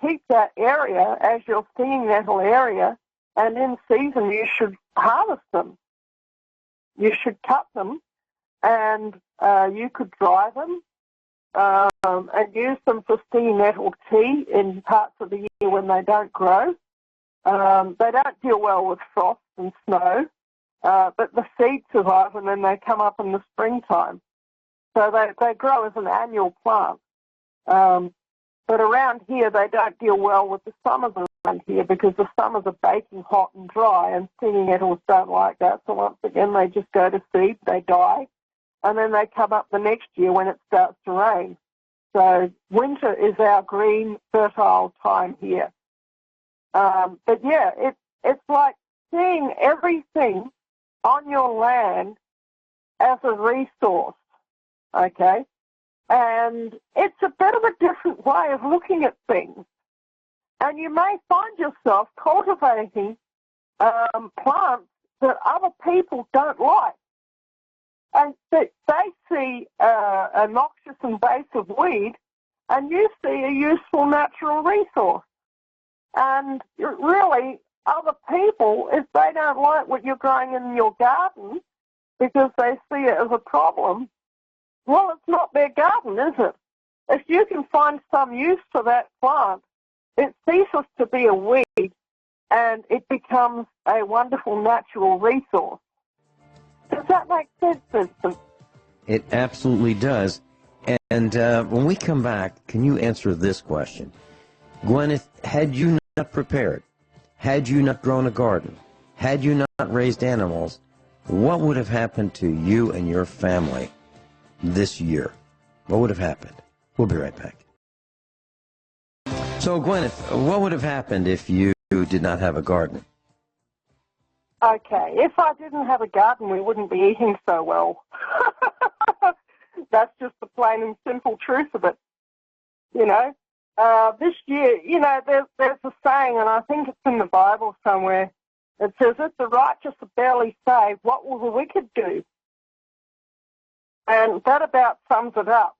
keep that area as your stinging nettle area, and in season you should harvest them. You should cut them, and you could dry them and use them for stinging nettle tea in parts of the year when they don't grow. They don't deal well with frost and snow, but the seeds survive and then they come up in the springtime. So they grow as an annual plant. But around here, they don't deal well with the summers around here because the summers are baking hot and dry, and stinging nettles don't like that. So once again, they just go to seed, they die, and then they come up the next year when it starts to rain. So winter is our green, fertile time here. But yeah, it's like seeing everything on your land as a resource, okay? And it's a bit of a different way of looking at things. And you may find yourself cultivating plants that other people don't like. And they see a noxious invasive weed, and you see a useful natural resource. And really, other people, if they don't like what you're growing in your garden because they see it as a problem, well, it's not their garden, is it? If you can find some use for that plant, it ceases to be a weed and it becomes a wonderful natural resource. Does that make sense, Vincent? It absolutely does. And when we come back, can you answer this question? Guineith, had you not prepared, had you not grown a garden, had you not raised animals, what would have happened to you and your family this year? What would have happened? We'll be right back. So, Guineith, what would have happened if you did not have a garden? Okay, if I didn't have a garden, we wouldn't be eating so well. That's just the plain and simple truth of it. You know, this year, you know, there's a saying, and I think it's in the Bible somewhere. It says, if the righteous are barely saved, what will the wicked do? And that about sums it up.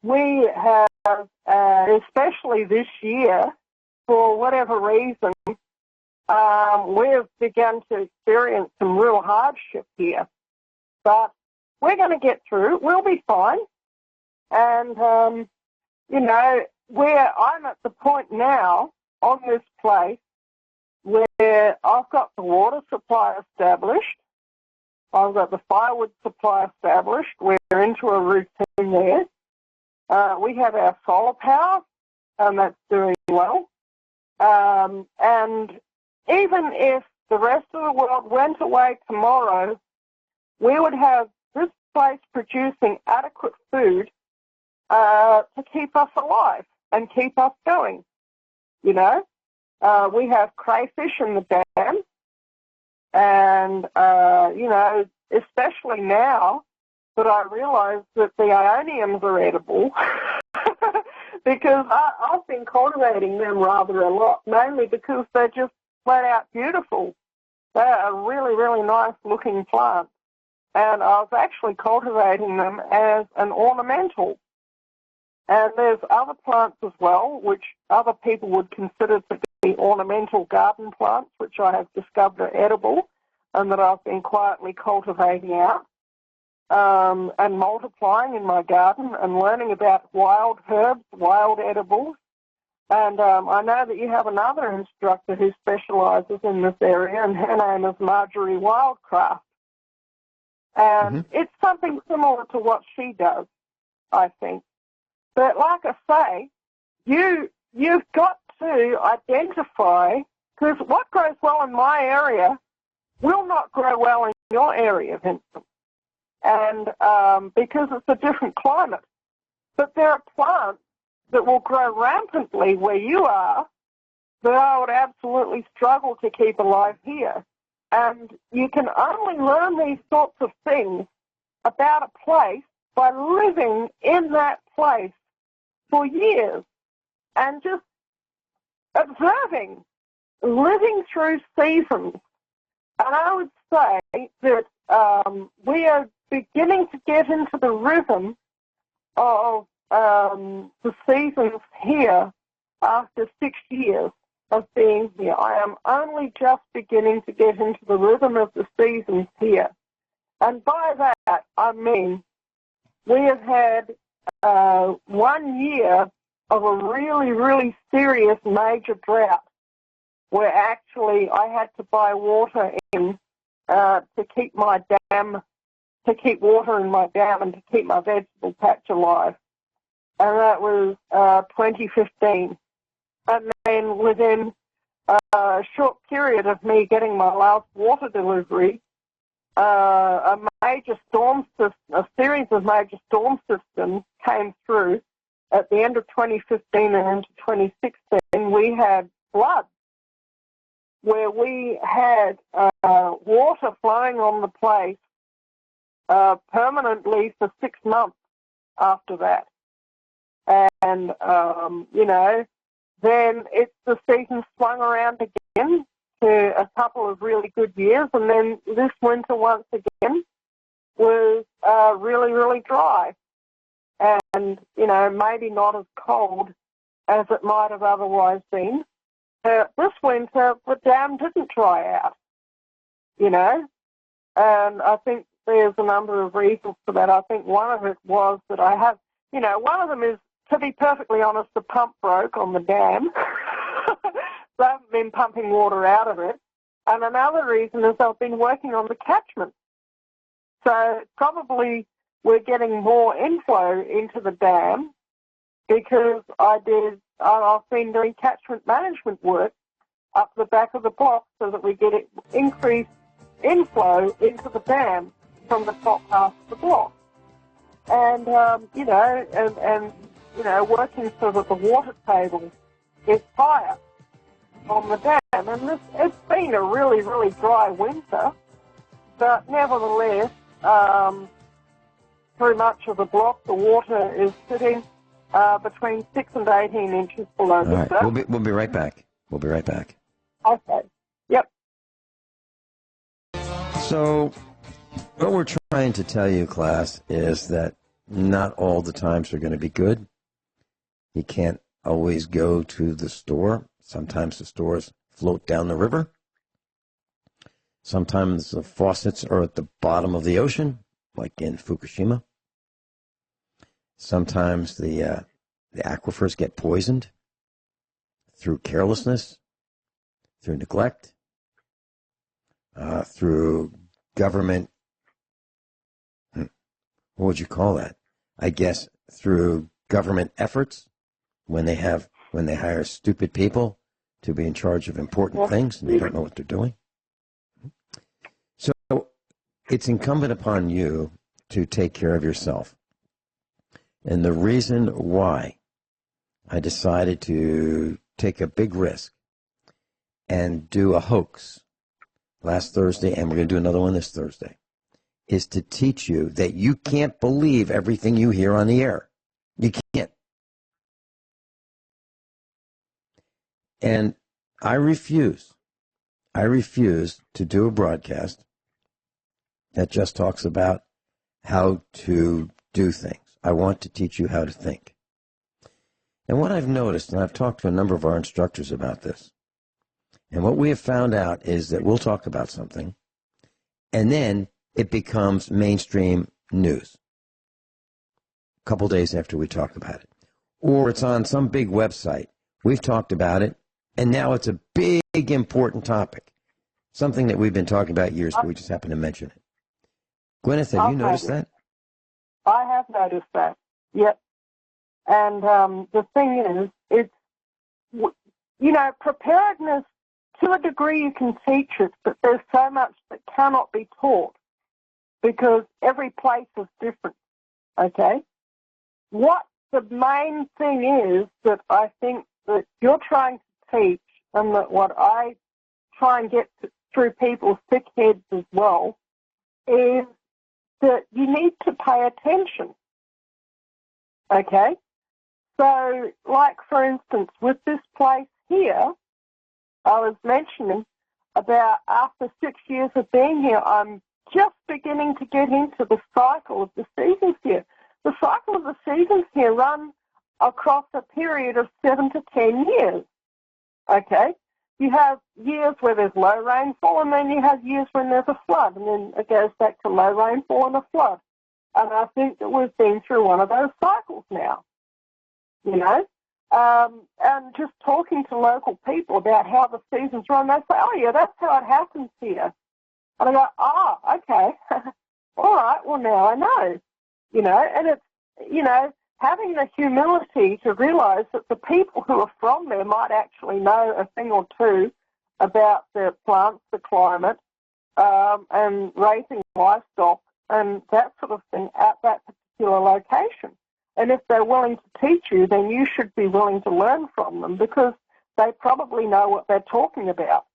We have, especially this year, for whatever reason, we've begun to experience some real hardship here. But we're going to get through. We'll be fine. And, you know, I'm at the point now on this place where I've got the water supply established. I've got the firewood supply established. We're into a routine there. We have our solar power, and that's doing well. And even if the rest of the world went away tomorrow, we would have this place producing adequate food to keep us alive and keep us going. You know, we have crayfish in the dam, and, you know, especially now that I realise that the ioniums are edible, because I've been cultivating them rather a lot, mainly because they're just flat out beautiful. They're a really, really nice looking plant. And I was actually cultivating them as an ornamental. And there's other plants as well, which other people would consider to be ornamental garden plants, which I have discovered are edible and that I've been quietly cultivating out and multiplying in my garden and learning about wild herbs, wild edibles. And I know that you have another instructor who specialises in this area, and her name is Marjorie Wildcraft. And it's something similar to what she does, I think. But like I say, you've got to identify, because what grows well in my area will not grow well in your area, Vincent. And because it's a different climate. But there are plants that will grow rampantly where you are that I would absolutely struggle to keep alive here. And you can only learn these sorts of things about a place by living in that place for years and just observing, living through seasons. And I would say that we are beginning to get into the rhythm of the seasons here after 6 years of being here. I am only just beginning to get into the rhythm of the seasons here. And by that, I mean we have had 1 year of a really, really serious major drought where actually I had to buy water in to keep my dam, to keep water in my dam and to keep my vegetable patch alive. And that was 2015. And then within a short period of me getting my last water delivery, a series of major storm systems came through at the end of 2015 and into 2016. We had floods where we had water flowing on the place permanently for 6 months after that. And, then the season swung around again to a couple of really good years, and then this winter once again was really, really dry. And, maybe not as cold as it might have otherwise been. This winter, the dam didn't dry out, and I think there's a number of reasons for that. I think one of it was that I have, one of them is, to be perfectly honest, the pump broke on the dam. So I haven't been pumping water out of it. And another reason is I've been working on the catchment. So probably we're getting more inflow into the dam because I've been doing catchment management work up the back of the block so that we get increased inflow into the dam from the top half of the block. And, working so that the water table is higher on the dam. And it's been a really, really dry winter, but nevertheless, through much of the block, the water is sitting between 6 and 18 inches below the surface. All right, we'll be right back. We'll be right back. Okay. Yep. So what we're trying to tell you, class, is that not all the times are going to be good. You can't always go to the store. Sometimes the stores float down the river. Sometimes the faucets are at the bottom of the ocean, like in Fukushima. Sometimes the aquifers get poisoned through carelessness, through neglect, through government, what would you call that? I guess through government efforts when they hire stupid people to be in charge of important things and they don't know what they're doing. So it's incumbent upon you to take care of yourself. And the reason why I decided to take a big risk and do a hoax last Thursday, and we're going to do another one this Thursday, is to teach you that you can't believe everything you hear on the air. You can't. And I refuse to do a broadcast that just talks about how to do things. I want to teach you how to think. And what I've noticed, and I've talked to a number of our instructors about this, and what we have found out is that we'll talk about something, and then it becomes mainstream news a couple days after we talk about it. Or it's on some big website. We've talked about it, and now it's a big, important topic, something that we've been talking about years, but we just happen to mention it. Gwyneth, have you noticed that? I have noticed that, yep. And the thing is, preparedness, to a degree you can teach it, but there's so much that cannot be taught because every place is different, okay? What the main thing is that I think that you're trying to teach, and that what I try and get through people's thick heads as well, is that you need to pay attention, okay? So, like, for instance, with this place here, I was mentioning about after 6 years of being here, I'm just beginning to get into the cycle of the seasons here. The cycle of the seasons here run across a period of 7 to 10 years, okay? You have years where there's low rainfall, and then you have years when there's a flood, and then it goes back to low rainfall and a flood. And I think that we've been through one of those cycles now, and just talking to local people about how the seasons run, they say, oh, yeah, that's how it happens here. And I go, oh, okay, all right, well, now I know, and it's, having the humility to realise that the people who are from there might actually know a thing or two about the plants, the climate, and raising livestock and that sort of thing at that particular location. And if they're willing to teach you, then you should be willing to learn from them because they probably know what they're talking about.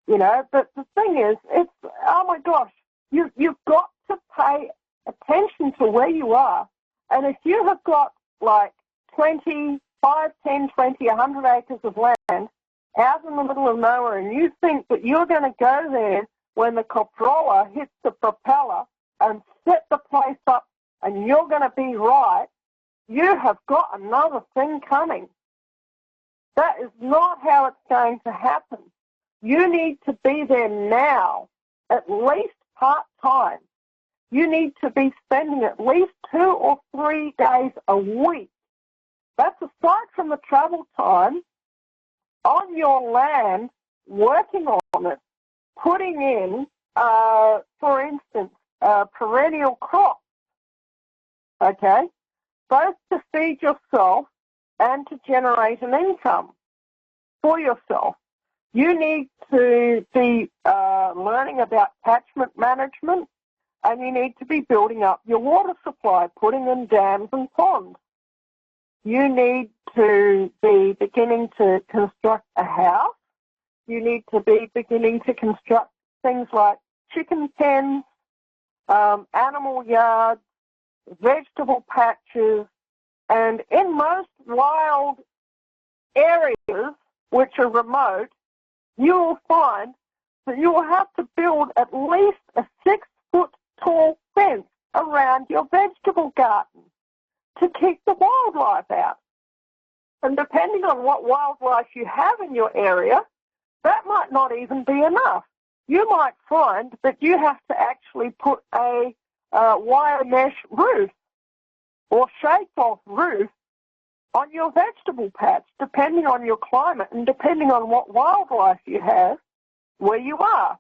you know. But the thing is, it's, oh my gosh, you've got to pay attention to where you are. And if you have got like 20, 5, 10, 20, 100 acres of land out in the middle of nowhere, and you think that you're going to go there when the coprola hits the propeller and set the place up and you're going to be right, you have got another thing coming. That is not how it's going to happen. You need to be there now, at least part-time. You need to be spending at least 2 or 3 days a week. That's aside from the travel time, on your land, working on it, putting in, for instance, perennial crops, okay, both to feed yourself and to generate an income for yourself. You need to be learning about catchment management, and you need to be building up your water supply, putting in dams and ponds. You need to be beginning to construct a house. You need to be beginning to construct things like chicken pens, animal yards, vegetable patches, and in most wild areas which are remote, you will find that you will have to build at least a 6-foot tall fence around your vegetable garden to keep the wildlife out. And depending on what wildlife you have in your area, that might not even be enough. You might find that you have to actually put a wire mesh roof or shade-cloth roof on your vegetable patch, depending on your climate and depending on what wildlife you have where you are.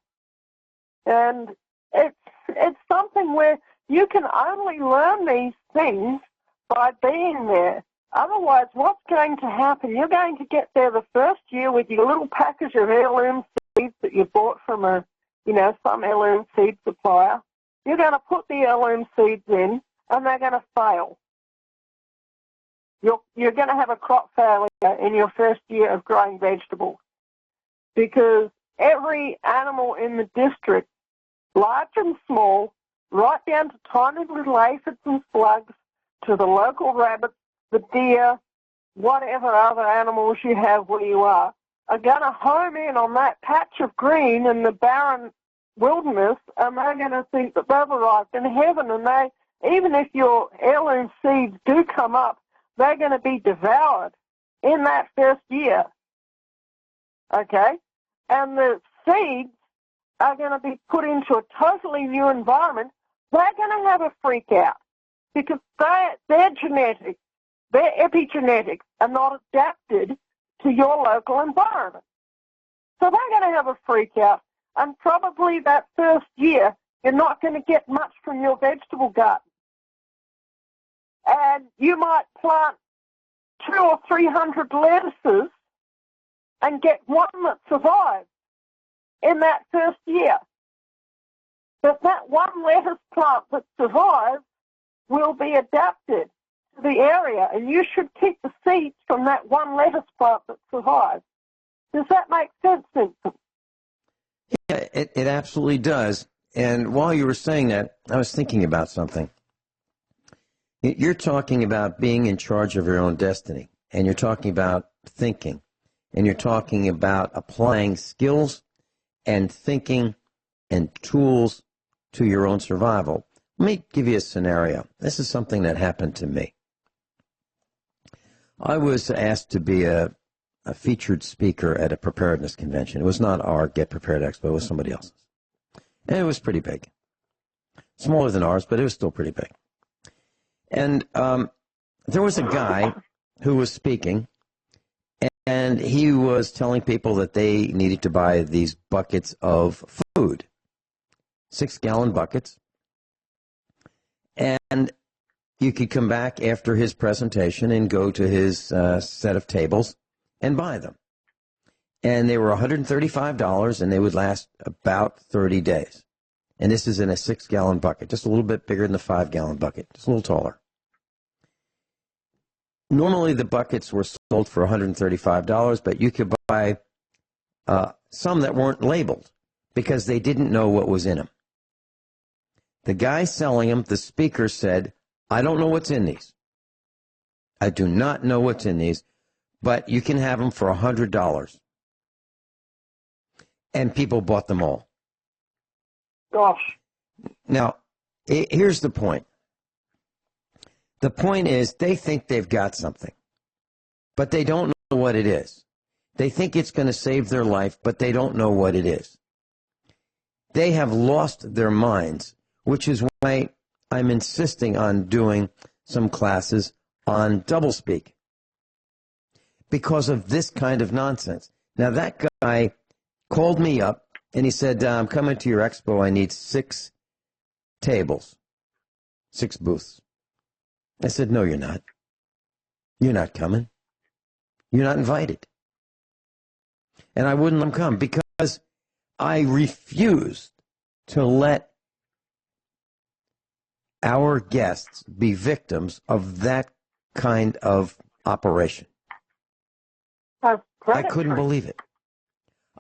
And it's something where you can only learn these things by being there. Otherwise, what's going to happen? You're going to get there the first year with your little package of heirloom seeds that you bought from some heirloom seed supplier. You're going to put the heirloom seeds in, and they're going to fail. You're going to have a crop failure in your first year of growing vegetables because every animal in the district, large and small, right down to tiny little aphids and slugs, to the local rabbits, the deer, whatever other animals you have where you are going to home in on that patch of green in the barren wilderness, and they're going to think that they've arrived in heaven, and even if your heirloom seeds do come up, they're going to be devoured in that first year, okay? And the seeds are going to be put into a totally new environment. They're going to have a freak out because their genetics, their epigenetics are not adapted to your local environment. So they're going to have a freak out, and probably that first year you're not going to get much from your vegetable garden. And you might plant 200 or 300 lettuces and get one that survives in that first year. But that one lettuce plant that survives will be adapted to the area, and you should keep the seeds from that one lettuce plant that survives. Does that make sense, Vincent? Yeah, it absolutely does. And while you were saying that, I was thinking about something. You're talking about being in charge of your own destiny, and you're talking about thinking, and you're talking about applying skills and thinking and tools to your own survival. Let me give you a scenario. This is something that happened to me. I was asked to be a featured speaker at a preparedness convention. It was not our Get Prepared Expo, it was somebody else's. And it was pretty big. Smaller than ours, but it was still pretty big. And there was a guy who was speaking, and he was telling people that they needed to buy these buckets of food, 6-gallon buckets. And you could come back after his presentation and go to his set of tables and buy them. And they were $135, and they would last about 30 days. And this is in a 6-gallon bucket, just a little bit bigger than the 5-gallon bucket, just a little taller. Normally, the buckets were sold for $135, but you could buy some that weren't labeled because they didn't know what was in them. The guy selling them, the speaker said, I don't know what's in these. I do not know what's in these, but you can have them for $100. And people bought them all. Gosh. Now, here's the point. The point is they think they've got something, but they don't know what it is. They think it's going to save their life, but they don't know what it is. They have lost their minds, which is why I'm insisting on doing some classes on doublespeak because of this kind of nonsense. Now, that guy called me up, and he said, I'm coming to your expo. I need 6 tables, 6 booths. I said, no, you're not. You're not coming. You're not invited. And I wouldn't let him come because I refused to let our guests be victims of that kind of operation. I couldn't believe it.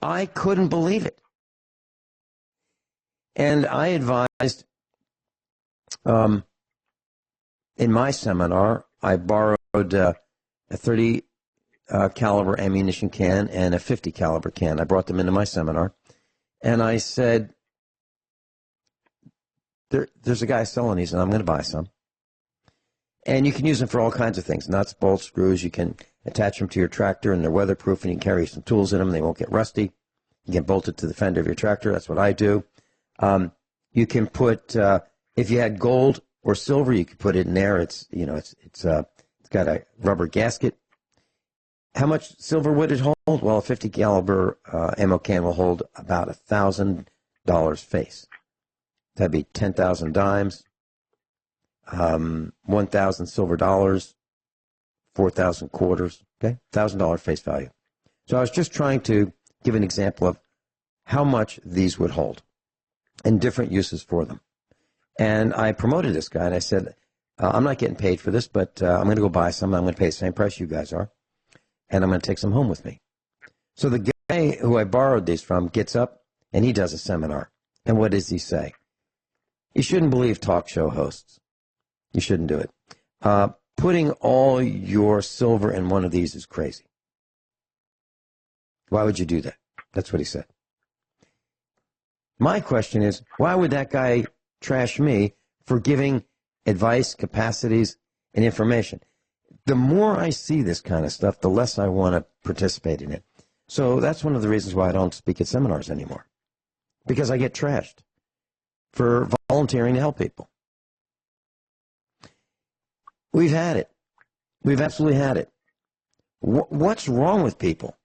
I couldn't believe it. And I advised, in my seminar, I borrowed a 30 caliber ammunition can and a 50 caliber can. I brought them into my seminar, and I said, there's a guy selling these, and I'm going to buy some. And you can use them for all kinds of things, nuts, bolts, screws. You can attach them to your tractor, and they're weatherproof, and you can carry some tools in them. They won't get rusty. You can bolt it to the fender of your tractor. That's what I do. You can put, if you had gold or silver, you could put it in there. It's got a rubber gasket. How much silver would it hold? Well, a 50 caliber ammo can will hold about $1,000 face. That'd be 10,000 dimes, 1,000 silver dollars, 4,000 quarters. Okay, $1,000 face value. So I was just trying to give an example of how much these would hold and different uses for them. And I promoted this guy, and I said, I'm not getting paid for this, but I'm going to go buy some. I'm going to pay the same price you guys are, and I'm going to take some home with me. So the guy who I borrowed these from gets up, and he does a seminar. And what does he say? You shouldn't believe talk show hosts. You shouldn't do it. Putting all your silver in one of these is crazy. Why would you do that? That's what he said. My question is, why would that guy trash me for giving advice, capacities, and information? The more I see this kind of stuff, the less I want to participate in it. So that's one of the reasons why I don't speak at seminars anymore, because I get trashed for volunteering to help people. We've had it. We've absolutely had it. What's wrong with people?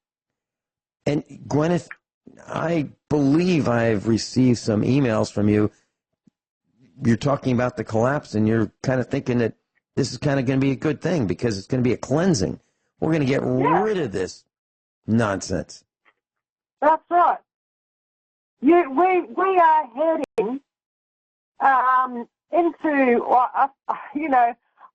And Guineith, I believe I've received some emails from you. You're talking about the collapse, and you're kind of thinking that this is kind of going to be a good thing because it's going to be a cleansing. We're going to get rid of this nonsense. That's right. We are heading into,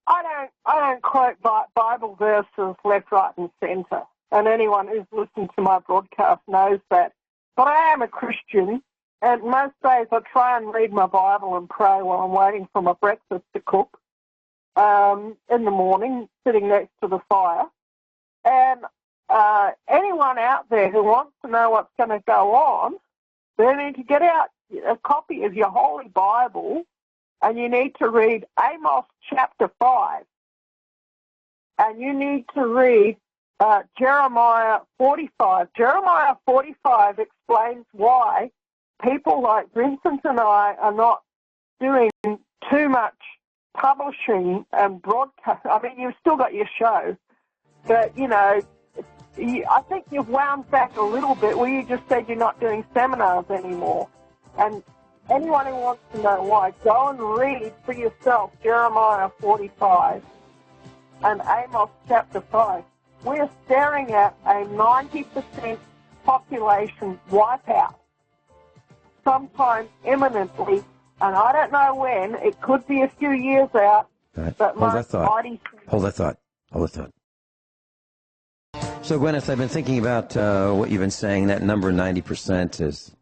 I don't quote Bible verses left, right, and centre, and anyone who's listened to my broadcast knows that. But I am a Christian, and most days I try and read my Bible and pray while I'm waiting for my breakfast to cook in the morning, sitting next to the fire. And anyone out there who wants to know what's going to go on, they need to get out a copy of your Holy Bible, and you need to read Amos chapter 5. And you need to read Jeremiah 45. Jeremiah 45 explains why people like Vincent and I are not doing too much publishing and broadcast. I mean, you've still got your show, but, I think you've wound back a little bit where you just said you're not doing seminars anymore. And anyone who wants to know why, go and read for yourself Jeremiah 45 and Amos chapter 5. We're staring at a 90% population wipeout, sometime imminently, and I don't know when. It could be a few years out. Right. But Hold that thought. So, Guineith, I've been thinking about what you've been saying. That number 90% it's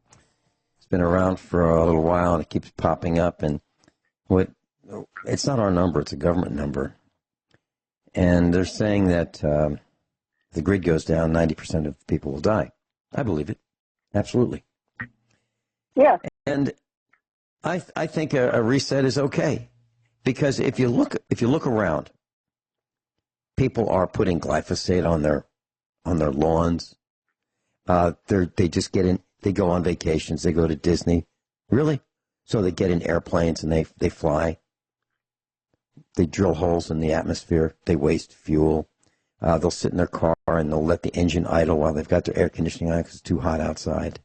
been around for a little while, and it keeps popping up. And it's not our number; it's a government number. And they're saying that the grid goes down, 90% of people will die. I believe it, absolutely. Yeah. And I think a reset is okay, because if you look around, people are putting glyphosate on their lawns. They just get in. They go on vacations. They go to Disney. Really? So they get in airplanes and they fly. They drill holes in the atmosphere. They waste fuel. They'll sit in their car and they'll let the engine idle while they've got their air conditioning on because it's too hot outside.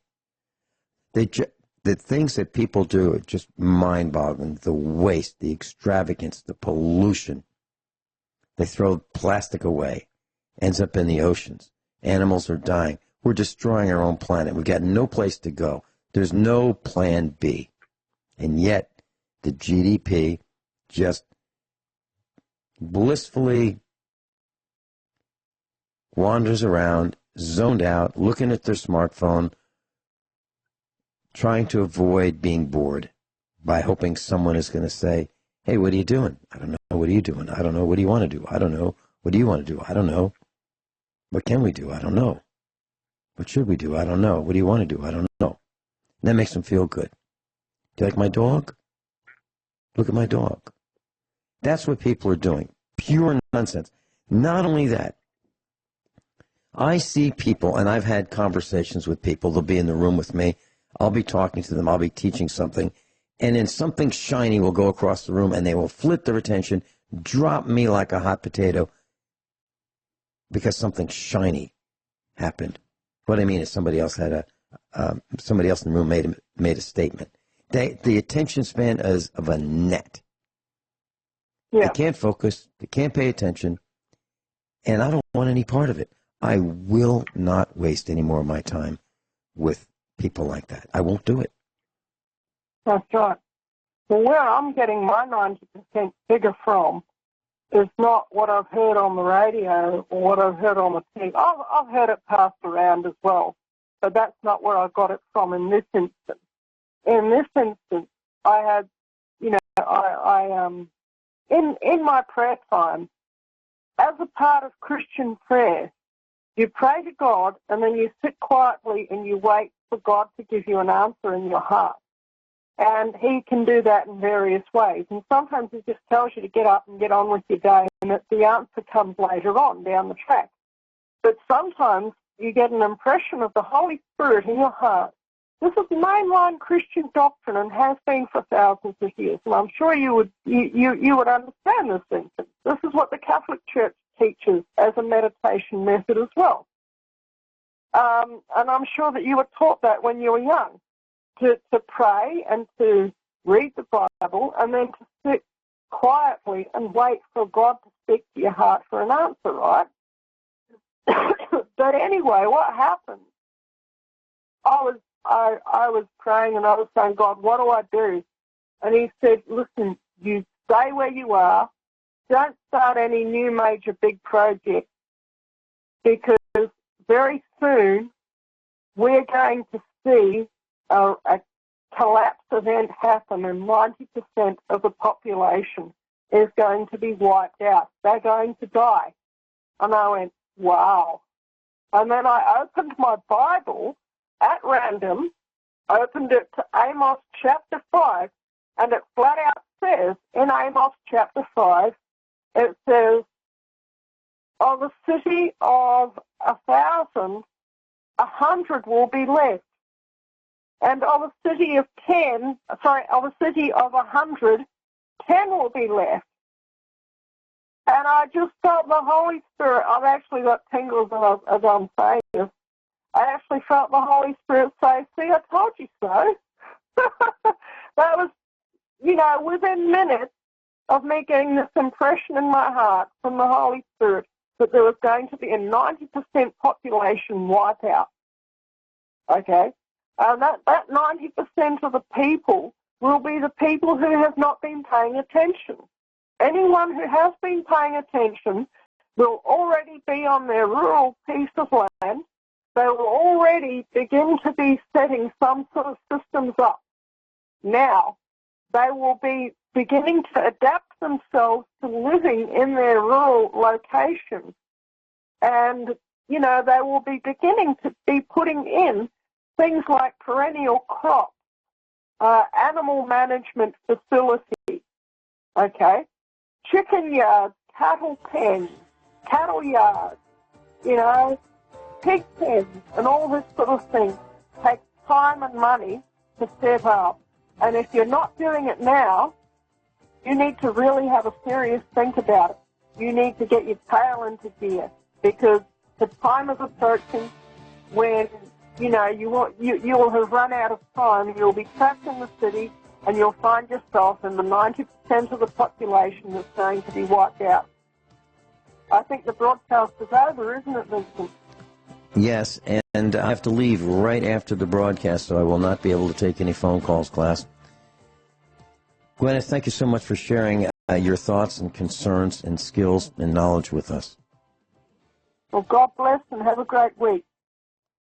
The things that people do are just mind-boggling. The waste, the extravagance, the pollution. They throw plastic away. Ends up in the oceans. Animals are dying. We're destroying our own planet. We've got no place to go. There's no plan B. And yet, the GDP just blissfully wanders around, zoned out, looking at their smartphone, trying to avoid being bored by hoping someone is going to say, hey, what are you doing? I don't know. What are you doing? I don't know. What do you want to do? I don't know. What do you want to do? I don't know. What can we do? I don't know. What should we do? I don't know. What do you want to do? I don't know. And that makes them feel good. Do you like my dog? Look at my dog. That's what people are doing. Pure nonsense. Not only that, I see people, and I've had conversations with people. They'll be in the room with me. I'll be talking to them. I'll be teaching something. And then something shiny will go across the room, and they will flip their attention, drop me like a hot potato, because something shiny happened. What I mean is somebody else had somebody else in the room made a statement. The attention span is of a gnat. Yeah. They can't focus. They can't pay attention. And I don't want any part of it. I will not waste any more of my time with people like that. I won't do it. That's right. Well, where I'm getting my 90% figure from is not what I've heard on the radio or what I've heard on the TV. I've heard it passed around as well, but that's not where I got it from in this instance. In this instance, I had, in my prayer time, as a part of Christian prayer, you pray to God and then you sit quietly and you wait for God to give you an answer in your heart. And he can do that in various ways. And sometimes he just tells you to get up and get on with your day and that the answer comes later on down the track. But sometimes you get an impression of the Holy Spirit in your heart. This is mainline Christian doctrine and has been for thousands of years. And I'm sure you would understand this Vincent. This is what the Catholic Church teaches as a meditation method as well. And I'm sure that you were taught that when you were young. To pray and to read the Bible and then to sit quietly and wait for God to speak to your heart for an answer, right? But anyway, what happened? I was praying and I was saying, God, what do I do? And he said, listen, you stay where you are. Don't start any new major big project because very soon we're going to see a collapse event happen and 90% of the population is going to be wiped out. They're going to die. And I went, wow. And then I opened my Bible at random, opened it to Amos chapter 5, and it flat out says in Amos chapter 5, it says, of a city of 1,000, 100 will be left. And of a city of 100, 10 will be left. And I just felt the Holy Spirit. I've actually got tingles as I'm saying this. I actually felt the Holy Spirit say, see, I told you so. That was, within minutes of me getting this impression in my heart from the Holy Spirit that there was going to be a 90% population wipeout. Okay? That 90% of the people will be the people who have not been paying attention. Anyone who has been paying attention will already be on their rural piece of land. They will already begin to be setting some sort of systems up. Now, they will be beginning to adapt themselves to living in their rural locations. And, you know, they will be beginning to be putting in things like perennial crops, animal management facilities, okay, chicken yards, cattle pens, cattle yards, you know, pig pens, and all this sort of thing takes time and money to set up. And if you're not doing it now, you need to really have a serious think about it. You need to get your tail into gear, because the time is approaching when, you know, you will have run out of time. You'll be trapped in the city, and you'll find yourself in the 90% of the population that's going to be wiped out. I think the broadcast is over, isn't it, Vincent? Yes, and I have to leave right after the broadcast, so I will not be able to take any phone calls, class. Guineith, thank you so much for sharing your thoughts and concerns and skills and knowledge with us. Well, God bless and have a great week.